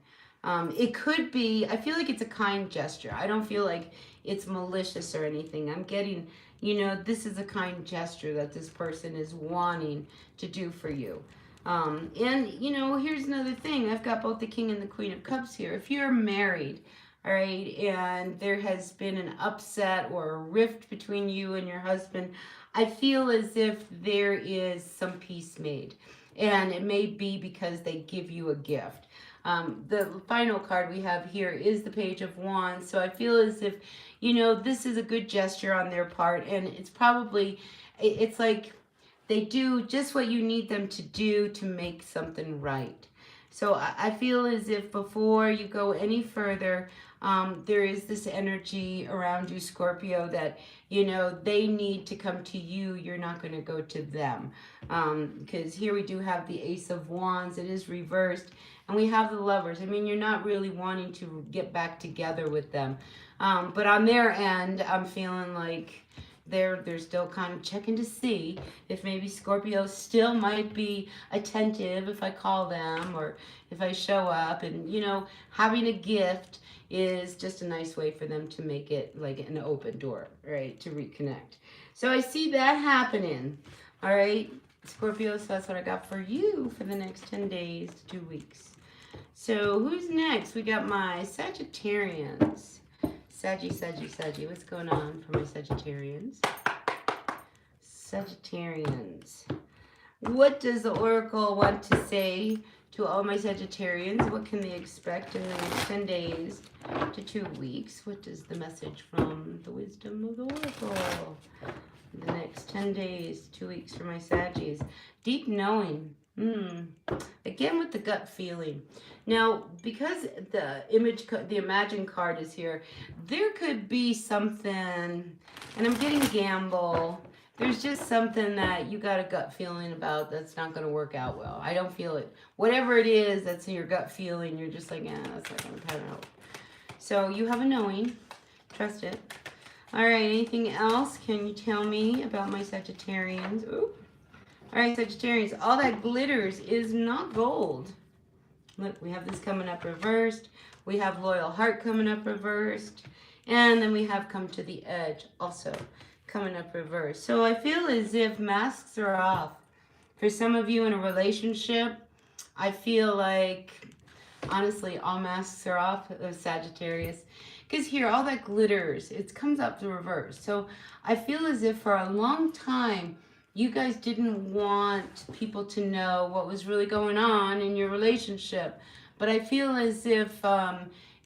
It could be, I feel like it's a kind gesture. I don't feel like it's malicious or anything. I'm getting, this is a kind gesture that this person is wanting to do for you. And, here's another thing. I've got both the King and the Queen of Cups here. If you're married, all right, and there has been an upset or a rift between you and your husband, I feel as if there is some peace made. And it may be because they give you a gift. The final card we have here is the Page of Wands. So I feel as if, this is a good gesture on their part. And it's like they do just what you need them to do to make something right. So I feel as if before you go any further, there is this energy around you, Scorpio, that, they need to come to you. You're not going to go to them. Because here we do have the Ace of Wands. It is reversed. And we have the Lovers. I mean, you're not really wanting to get back together with them. But on their end, I'm feeling like they're still kind of checking to see if maybe Scorpio still might be attentive if I call them or if I show up. And, having a gift is just a nice way for them to make it like an open door, right, to reconnect. So I see that happening. All right, Scorpio, so that's what I got for you for the next 10 days to 2 weeks. So who's next? We got my Sagittarians. Saggy. What's going on for my Sagittarians? Sagittarians. What does the Oracle want to say to all my Sagittarians? What can they expect in the next 10 days to 2 weeks? What is the message from the wisdom of the Oracle? The next 10 days, 2 weeks for my Saggies. Deep knowing. Again with the gut feeling. Now, because the Imagine card is here, there could be something, and I'm getting gamble. There's just something that you got a gut feeling about that's not going to work out well. I don't feel it. Whatever it is that's in your gut feeling, you're just like, that's not going to pan out. So you have a knowing. Trust it. All right, anything else? Can you tell me about my Sagittarians? Ooh. All right, Sagittarians, all that glitters is not gold. Look, we have this coming up reversed. We have Loyal Heart coming up reversed. And then we have Come to the Edge also coming up reversed. So I feel as if masks are off. For some of you in a relationship, I feel like, honestly, all masks are off, Sagittarius. Because here, all that glitters, it comes up the reverse. So I feel as if for a long time, you guys didn't want people to know what was really going on in your relationship. But I feel as if,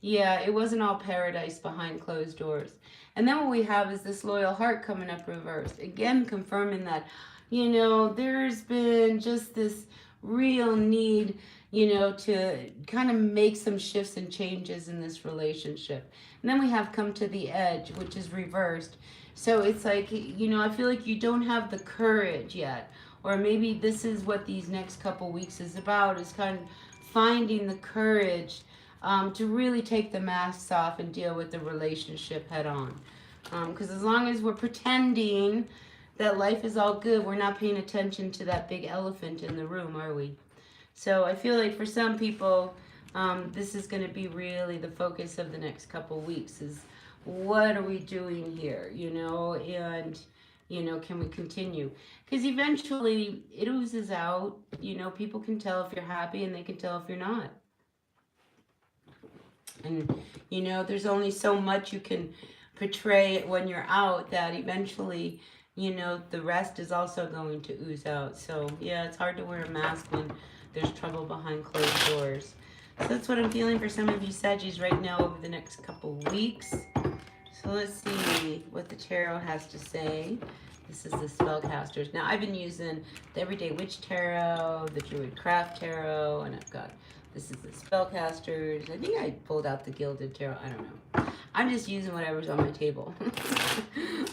yeah, it wasn't all paradise behind closed doors. And then what we have is this loyal heart coming up reversed. Again, confirming that, there's been just this real need, to kind of make some shifts and changes in this relationship. And then we have come to the edge, which is reversed. So it's like, I feel like you don't have the courage yet. Or maybe this is what these next couple weeks is about, is kind of finding the courage to really take the masks off and deal with the relationship head on. Because as long as we're pretending that life is all good, we're not paying attention to that big elephant in the room, are we? So I feel like for some people, this is going to be really the focus of the next couple weeks is what are we doing here, and, can we continue? Because eventually it oozes out, people can tell if you're happy and they can tell if you're not. And, there's only so much you can portray when you're out that eventually, the rest is also going to ooze out. So, yeah, it's hard to wear a mask when there's trouble behind closed doors. So that's what I'm feeling for some of you Saggies right now over the next couple weeks. So let's see what the tarot has to say. This is the Spellcasters. Now, I've been using the Everyday Witch Tarot, the Druid Craft Tarot, and I've got, this is the Spellcasters. I think I pulled out the Gilded Tarot. I don't know. I'm just using whatever's on my table.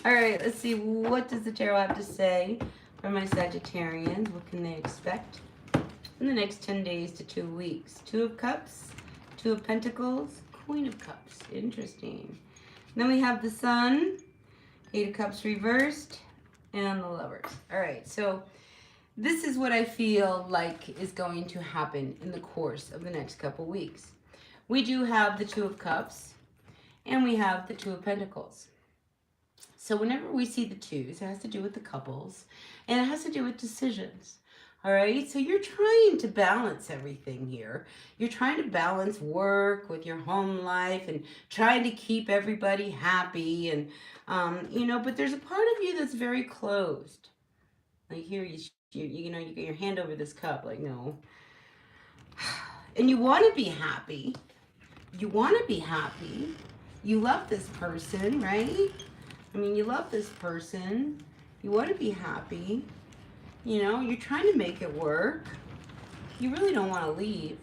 All right, let's see. What does the tarot have to say for my Sagittarians? What can they expect in the next 10 days to 2 weeks? Two of Cups, Two of Pentacles, Queen of Cups. Interesting. Then we have the Sun, Eight of Cups reversed, and the Lovers. All right, so this is what I feel like is going to happen in the course of the next couple weeks. We do have the Two of Cups, and we have the Two of Pentacles. So whenever we see the twos, it has to do with the couples, and it has to do with decisions. All right, so you're trying to balance everything here. You're trying to balance work with your home life and trying to keep everybody happy. And, but there's a part of you that's very closed. Like here, you get your hand over this cup, like, no. And you want to be happy. You want to be happy. You love this person, right? I mean, you love this person. You want to be happy. You're trying to make it work. You really don't want to leave.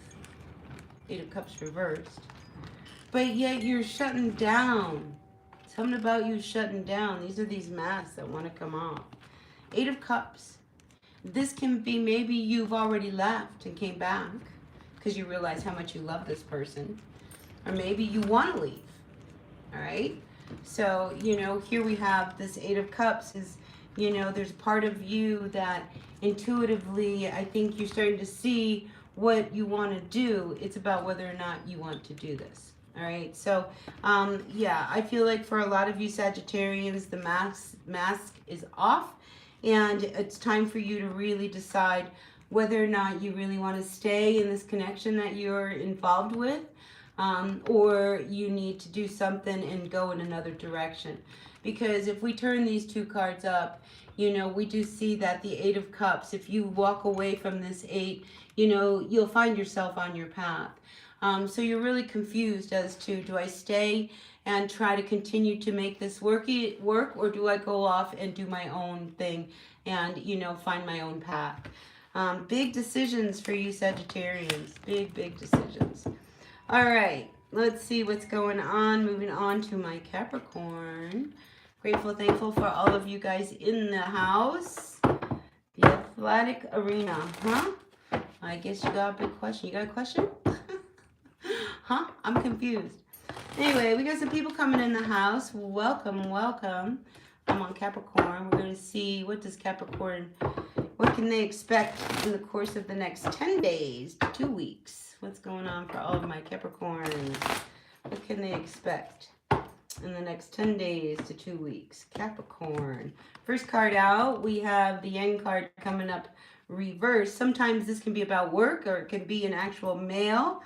Eight of Cups reversed. But yet you're shutting down. Something about you shutting down. These are these masks that want to come off. Eight of Cups. This can be maybe you've already left and came back because you realize how much you love this person. Or maybe you want to leave. All right? So, here we have this Eight of Cups is, there's a part of you that intuitively, I think you're starting to see what you want to do. It's about whether or not you want to do this. All right. So, yeah, I feel like for a lot of you Sagittarians, the mask is off, and it's time for you to really decide whether or not you really want to stay in this connection that you're involved with, or you need to do something and go in another direction. Because if we turn these two cards up, we do see that the Eight of Cups, if you walk away from this eight, you'll find yourself on your path. So you're really confused as to, do I stay and try to continue to make this work, or do I go off and do my own thing and, find my own path? Big decisions for you Sagittarians. Big decisions. All right, let's see what's going on. Moving on to my Capricorn. Grateful, thankful for all of you guys in the house. The athletic arena, huh? I guess you got a big question. You got a question? Huh? I'm confused. Anyway, we got some people coming in the house. Welcome. I'm on Capricorn. We're going to see what can they expect in the course of the next 10 days to 2 weeks. What's going on for all of my Capricorns? What can they expect in the next 10 days to 2 weeks? Capricorn. First card out, we have the Yang card coming up reversed. Sometimes this can be about work, or it can be an actual male.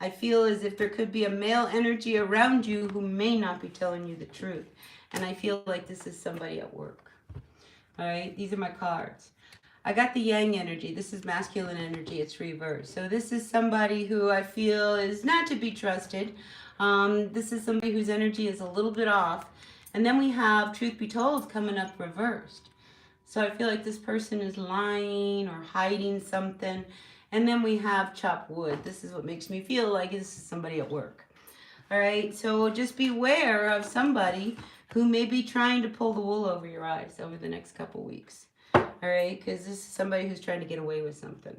I feel as if there could be a male energy around you who may not be telling you the truth. And I feel like this is somebody at work. All right, these are my cards. I got the yang energy. This is masculine energy. It's reversed. So this is somebody who I feel is not to be trusted. This is somebody whose energy is a little bit off. And then we have truth be told coming up reversed. So I feel like this person is lying or hiding something. And then we have chopped wood. This is what makes me feel like this is somebody at work. All right, so just beware of somebody who may be trying to pull the wool over your eyes over the next couple weeks. All right, because this is somebody who's trying to get away with something.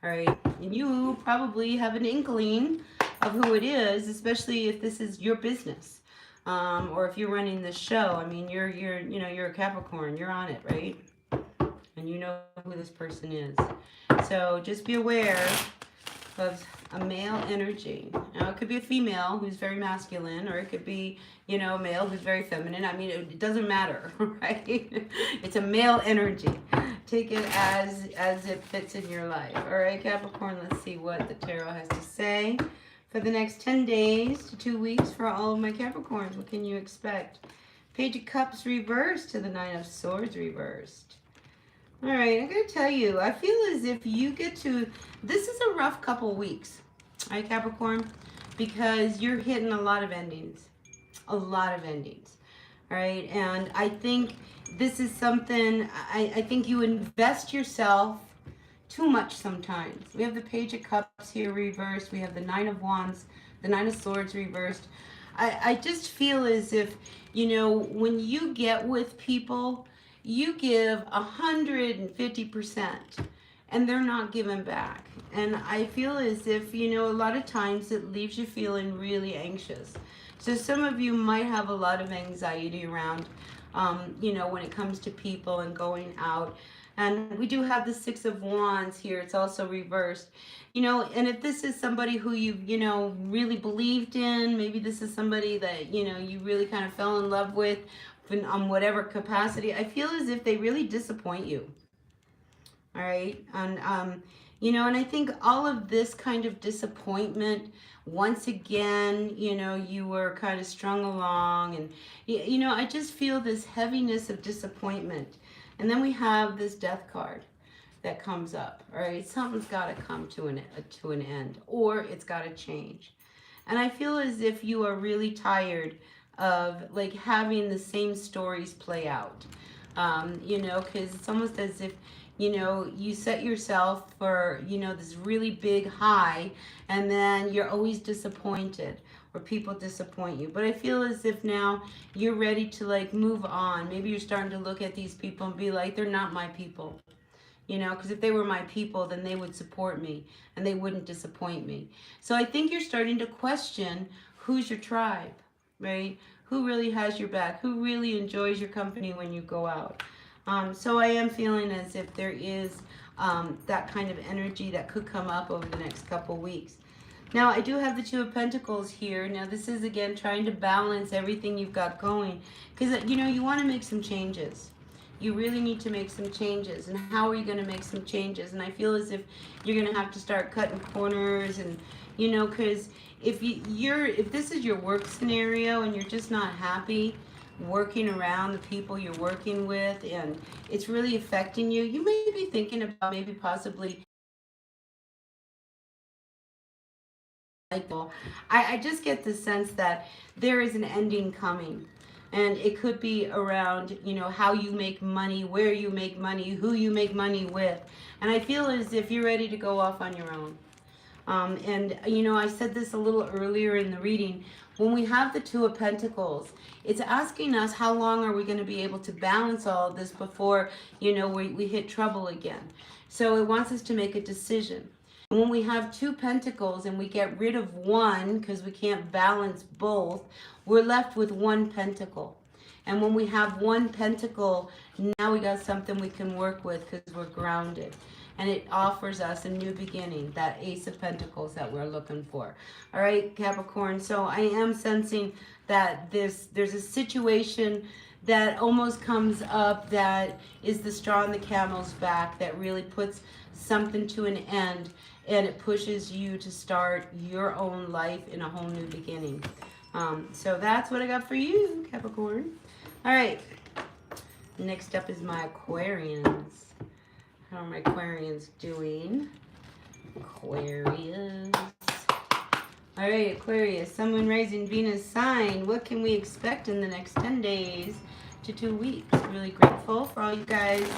All right, and you probably have an inkling of who it is, especially if this is your business, or if you're running this show. I mean, you're a Capricorn. You're on it, right? And you know who this person is. So just be aware of a male energy. Now, it could be a female who's very masculine, or it could be, a male who's very feminine. I mean, it doesn't matter, right? It's a male energy. Take it as it fits in your life. All right, Capricorn, let's see what the tarot has to say for the next 10 days to 2 weeks for all of my Capricorns. What can you expect? Page of Cups reversed to the Nine of Swords reversed. All right, I gotta tell you, I feel as if you get to, this is a rough couple weeks, all right, Capricorn, because you're hitting a lot of endings, all right, and I think this is something, I think you invest yourself too much sometimes. We have the Page of Cups here reversed, we have the Nine of Wands, the Nine of Swords reversed. I just feel as if, when you get with people, you give 150% and they're not giving back. And I feel as if, a lot of times it leaves you feeling really anxious. So some of you might have a lot of anxiety around, when it comes to people and going out. And we do have the Six of Wands here. It's also reversed. And if this is somebody who you, really believed in, maybe this is somebody that, you really kind of fell in love with, on whatever capacity, I feel as if they really disappoint you. All right. And, and I think all of this kind of disappointment, once again, you were kind of strung along and, I just feel this heaviness of disappointment. And then we have this Death card that comes up. All right. Something's got to come to an end, or it's got to change. And I feel as if you are really tired of like having the same stories play out, because it's almost as if, you set yourself for, this really big high, and then you're always disappointed or people disappoint you. But I feel as if now you're ready to like move on. Maybe you're starting to look at these people and be like, they're not my people. Because if they were my people, then they would support me and they wouldn't disappoint me. So I think you're starting to question who's your tribe. Right? Who really has your back? Who really enjoys your company when you go out? So I am feeling as if there is that kind of energy that could come up over the next couple weeks. Now, I do have the Two of Pentacles here. Now, this is, again, trying to balance everything you've got going. Because, you want to make some changes. You really need to make some changes. And how are you going to make some changes? And I feel as if you're going to have to start cutting corners and, because if this is your work scenario and you're just not happy working around the people you're working with and it's really affecting you, you may be thinking about maybe possibly. I just get the sense that there is an ending coming. And it could be around, how you make money, where you make money, who you make money with. And I feel as if you're ready to go off on your own. I said this a little earlier in the reading. When we have the Two of Pentacles, it's asking us how long are we going to be able to balance all of this before, we hit trouble again. So it wants us to make a decision. And when we have two pentacles and we get rid of one because we can't balance both, we're left with one pentacle. And when we have one pentacle, now we got something we can work with because we're grounded. And it offers us a new beginning, that Ace of Pentacles that we're looking for. All right, Capricorn. So I am sensing that there's a situation that almost comes up that is the straw on the camel's back that really puts something to an end, and it pushes you to start your own life in a whole new beginning. So that's what I got for you, Capricorn. All right. Next up is my Aquarians. How are my Aquarians doing? Aquarius. All right, Aquarius, Sun, Moon, Rising, Venus sign. What can we expect in the next 10 days to 2 weeks? Really grateful for all you guys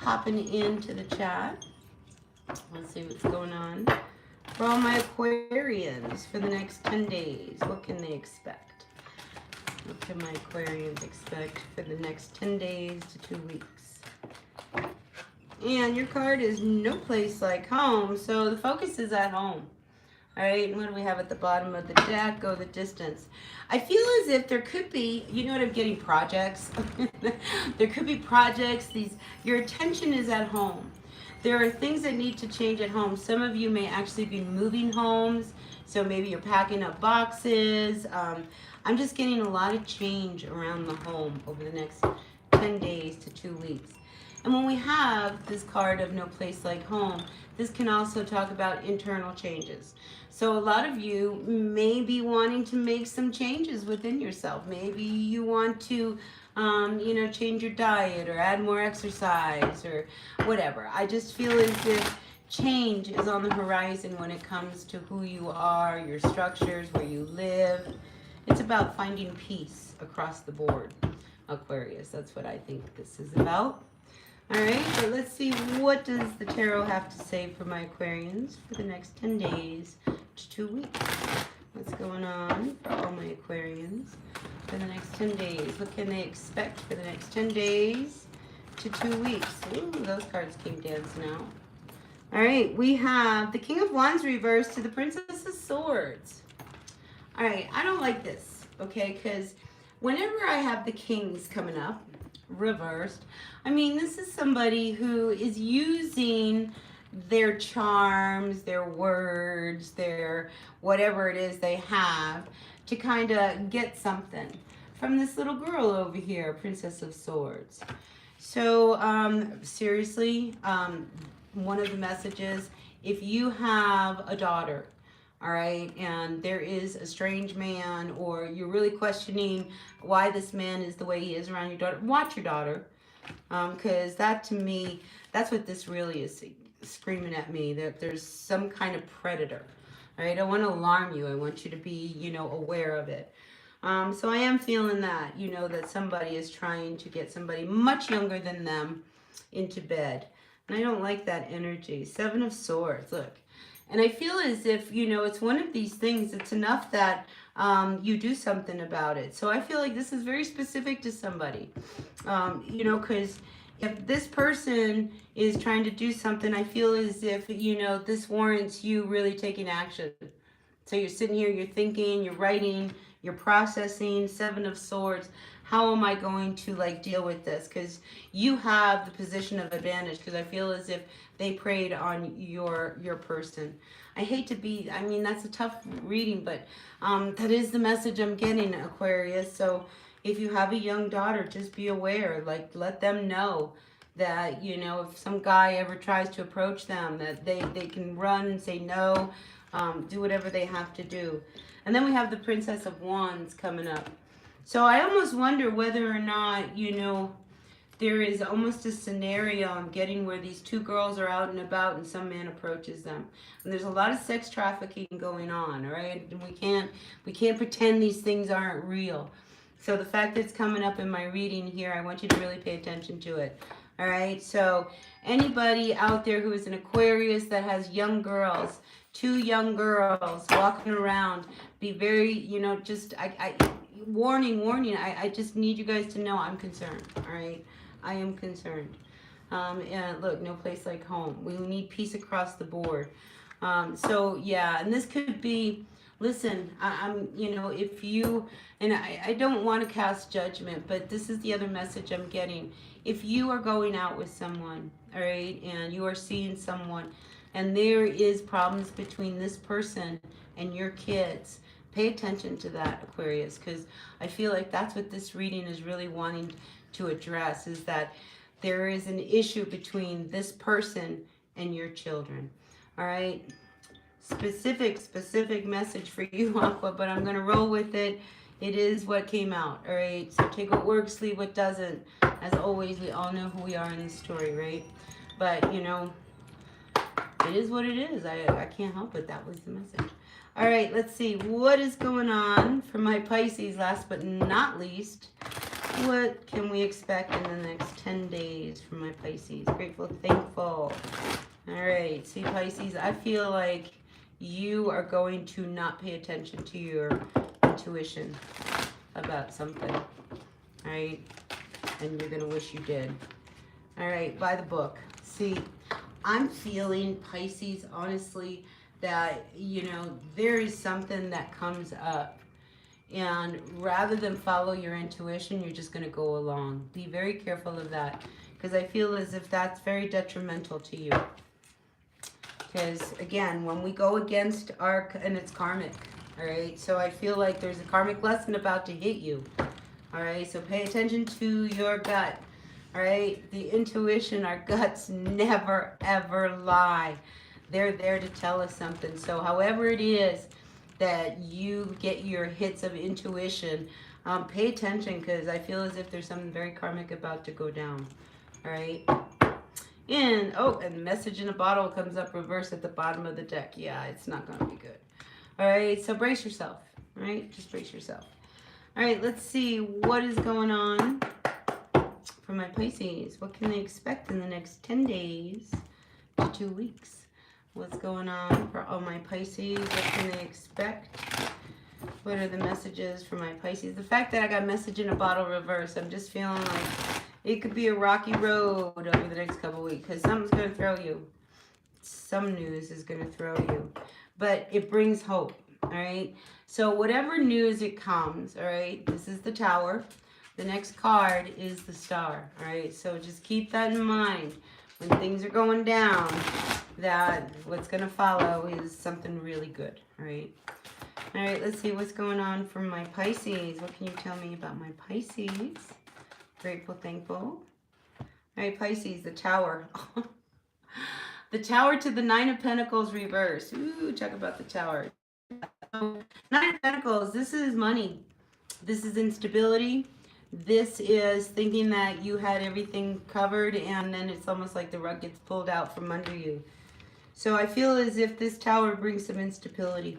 popping into the chat. Let's see what's going on. For all my Aquarians for the next 10 days, what can they expect? What can my Aquarians expect for the next 10 days to 2 weeks? And your card is No Place Like Home, so the focus is at home. All right, and what do we have at the bottom of the deck? Go the distance. I feel as if there could be, you know what I'm getting, projects. There could be projects. Your attention is at home. There are things that need to change at home. Some of you may actually be moving homes, so maybe you're packing up boxes. I'm just getting a lot of change around the home over the next 10 days to 2 weeks. And when we have this card of No Place Like Home, this can also talk about internal changes. So a lot of you may be wanting to make some changes within yourself. Maybe you want to, change your diet or add more exercise or whatever. I just feel as if change is on the horizon when it comes to who you are, your structures, where you live. It's about finding peace across the board, Aquarius. That's what I think this is about. All right, but let's see, what does the tarot have to say for my Aquarians for the next 10 days to 2 weeks? What's going on for all my Aquarians for the next 10 days? What can they expect for the next 10 days to 2 weeks? Ooh, those cards came dancing out. All right, we have the King of Wands reversed to the Princess of Swords. All right, I don't like this, okay, because whenever I have the Kings coming up, reversed, I mean, this is somebody who is using their charms, their words, their whatever it is they have to kind of get something from this little girl over here, Princess of Swords. So, seriously, one of the messages, if you have a daughter, all right, and there is a strange man, or you're really questioning why this man is the way he is around your daughter, watch your daughter, because that, to me, that's what this really is screaming at me, that there's some kind of predator. All right, I want to alarm you. I want you to be, aware of it. So I am feeling that, that somebody is trying to get somebody much younger than them into bed. And I don't like that energy. Seven of Swords, look. And I feel as if, it's one of these things, it's enough that you do something about it. So I feel like this is very specific to somebody, because if this person is trying to do something, I feel as if, this warrants you really taking action. So you're sitting here, you're thinking, you're writing, you're processing. Seven of Swords. How am I going to deal with this? Because you have the position of advantage, because I feel as if they preyed on your person. I hate to be, that's a tough reading, but that is the message I'm getting, Aquarius. So if you have a young daughter, just be aware, let them know that, if some guy ever tries to approach them, that they can run and say no, do whatever they have to do. And then we have the Princess of Wands coming up. So I almost wonder whether or not, there is almost a scenario I'm getting where these two girls are out and about and some man approaches them. And there's a lot of sex trafficking going on, all right? And we can't pretend these things aren't real. So the fact that it's coming up in my reading here, I want you to really pay attention to it. All right? So anybody out there who is an Aquarius that has young girls, two young girls walking around, be very, warning. I just need you guys to know I'm concerned, all right? I am concerned. And look, no place like home. We need peace across the board. So yeah, and this could be, listen, I'm, if you, and I don't want to cast judgment, but this is the other message I'm getting. If you are going out with someone, all right, and you are seeing someone, and there is problems between this person and your kids, pay attention to that, Aquarius, because I feel like that's what this reading is really wanting to address, is that there is an issue between this person and your children. All right? Specific message for you, Aqua, but I'm going to roll with it. It is what came out, all right? So take what works, leave what doesn't. As always, we all know who we are in this story, right? But, you know, it is what it is. I can't help it. That was the message. All right, let's see. What is going on for my Pisces? Last but not least, what can we expect in the next 10 days from my Pisces? Grateful, thankful. All right, see, Pisces, I feel like you are going to not pay attention to your intuition about something, all right? And you're going to wish you did. All right, by the book. See, I'm feeling, Pisces, honestly, that, you know, there is something that comes up. And rather than follow your intuition, you're just going to go along. Be very careful of that. Because I feel as if that's very detrimental to you. Because, again, when we go against our, and it's karmic, all right? So I feel like there's a karmic lesson about to hit you. All right, so pay attention to your gut. All right, the intuition, our guts never, ever lie. They're there to tell us something. So however it is that you get your hits of intuition, pay attention, because I feel as if there's something very karmic about to go down. All right. And, oh, and message in a bottle comes up reverse at the bottom of the deck. Yeah, it's not going to be good. All right, so brace yourself. All right, just brace yourself. All right, let's see what is going on for my Pisces. What can they expect in the next 10 days to 2 weeks? What's going on for all my Pisces? What can they expect? What are the messages for my Pisces? The fact that I got message in a bottle reverse, I'm just feeling like it could be a rocky road over the next couple weeks, because something's going to throw you. Some news is going to throw you. But it brings hope, all right? So whatever news it comes, all right? This is the Tower. The next card is the Star, all right? So just keep that in mind. When things are going down, that what's going to follow is something really good, all right? All right, let's see what's going on for my Pisces. What can you tell me about my Pisces? Grateful, thankful. All right, Pisces, the Tower. The Tower to the Nine of Pentacles reverse. Ooh, talk about the Tower. Nine of Pentacles, this is money. This is instability. This is thinking that you had everything covered, and then it's almost like the rug gets pulled out from under you. So I feel as if this Tower brings some instability.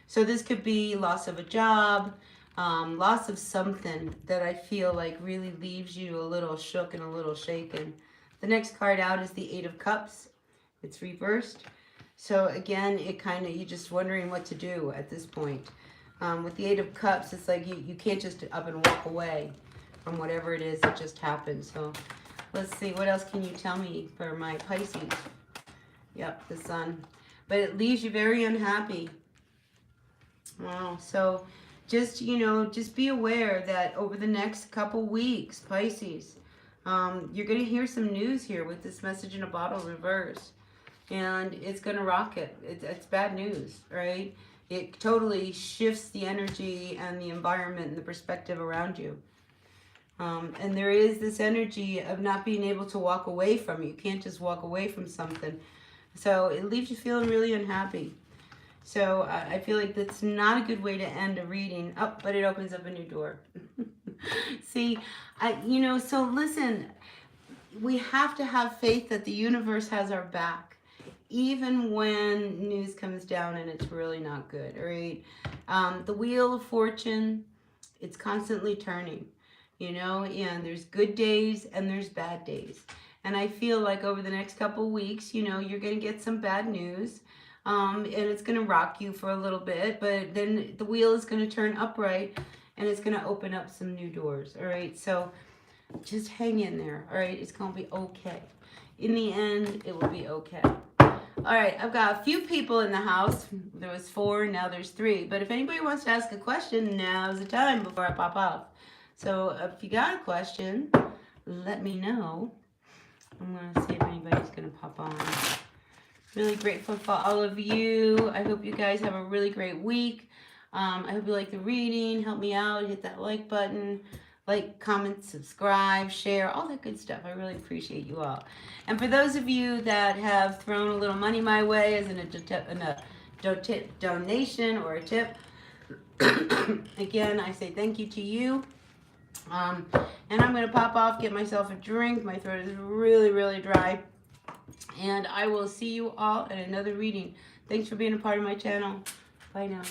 So this could be loss of a job, loss of something that I feel like really leaves you a little shook and a little shaken. The next card out is the Eight of Cups. It's reversed. So again, it kind of, you're just wondering what to do at this point. With the Eight of Cups, it's like you can't just up and walk away from whatever it is that just happened. So let's see, what else can you tell me for my Pisces? Yep, the Sun. But it leaves you very unhappy. Wow, so just, you know, just be aware that over the next couple weeks, Pisces, you're going to hear some news here with this message in a bottle reverse. And it's going to rock it. It's bad news, right? It totally shifts the energy and the environment and the perspective around you. And there is this energy of not being able to walk away from it. You can't just walk away from something. So it leaves you feeling really unhappy. So I feel like that's not a good way to end a reading. Oh, but it opens up a new door. See, you know, so listen, we have to have faith that the universe has our back. Even when news comes down and it's really not good, all right? The Wheel of Fortune, it's constantly turning, you know, and there's good days and there's bad days. And I feel like over the next couple weeks, you know, you're going to get some bad news, and it's going to rock you for a little bit, but then the wheel is going to turn upright and it's going to open up some new doors, all right? So just hang in there, all right? It's going to be okay. In the end, it will be okay. All right, I've got a few people in the house. There was 4, now there's 3. But if anybody wants to ask a question, now's the time before I pop off. So if you got a question, let me know. I'm going to see if anybody's going to pop on. Really grateful for all of you. I hope you guys have a really great week. I hope you like the reading. Help me out. Hit that like button. Like, comment, subscribe, share, all that good stuff. I really appreciate you all. And for those of you that have thrown a little money my way as a donation or a tip, Again, I say thank you to you. And I'm going to pop off, get myself a drink. My throat is really, really dry. And I will see you all at another reading. Thanks for being a part of my channel. Bye now.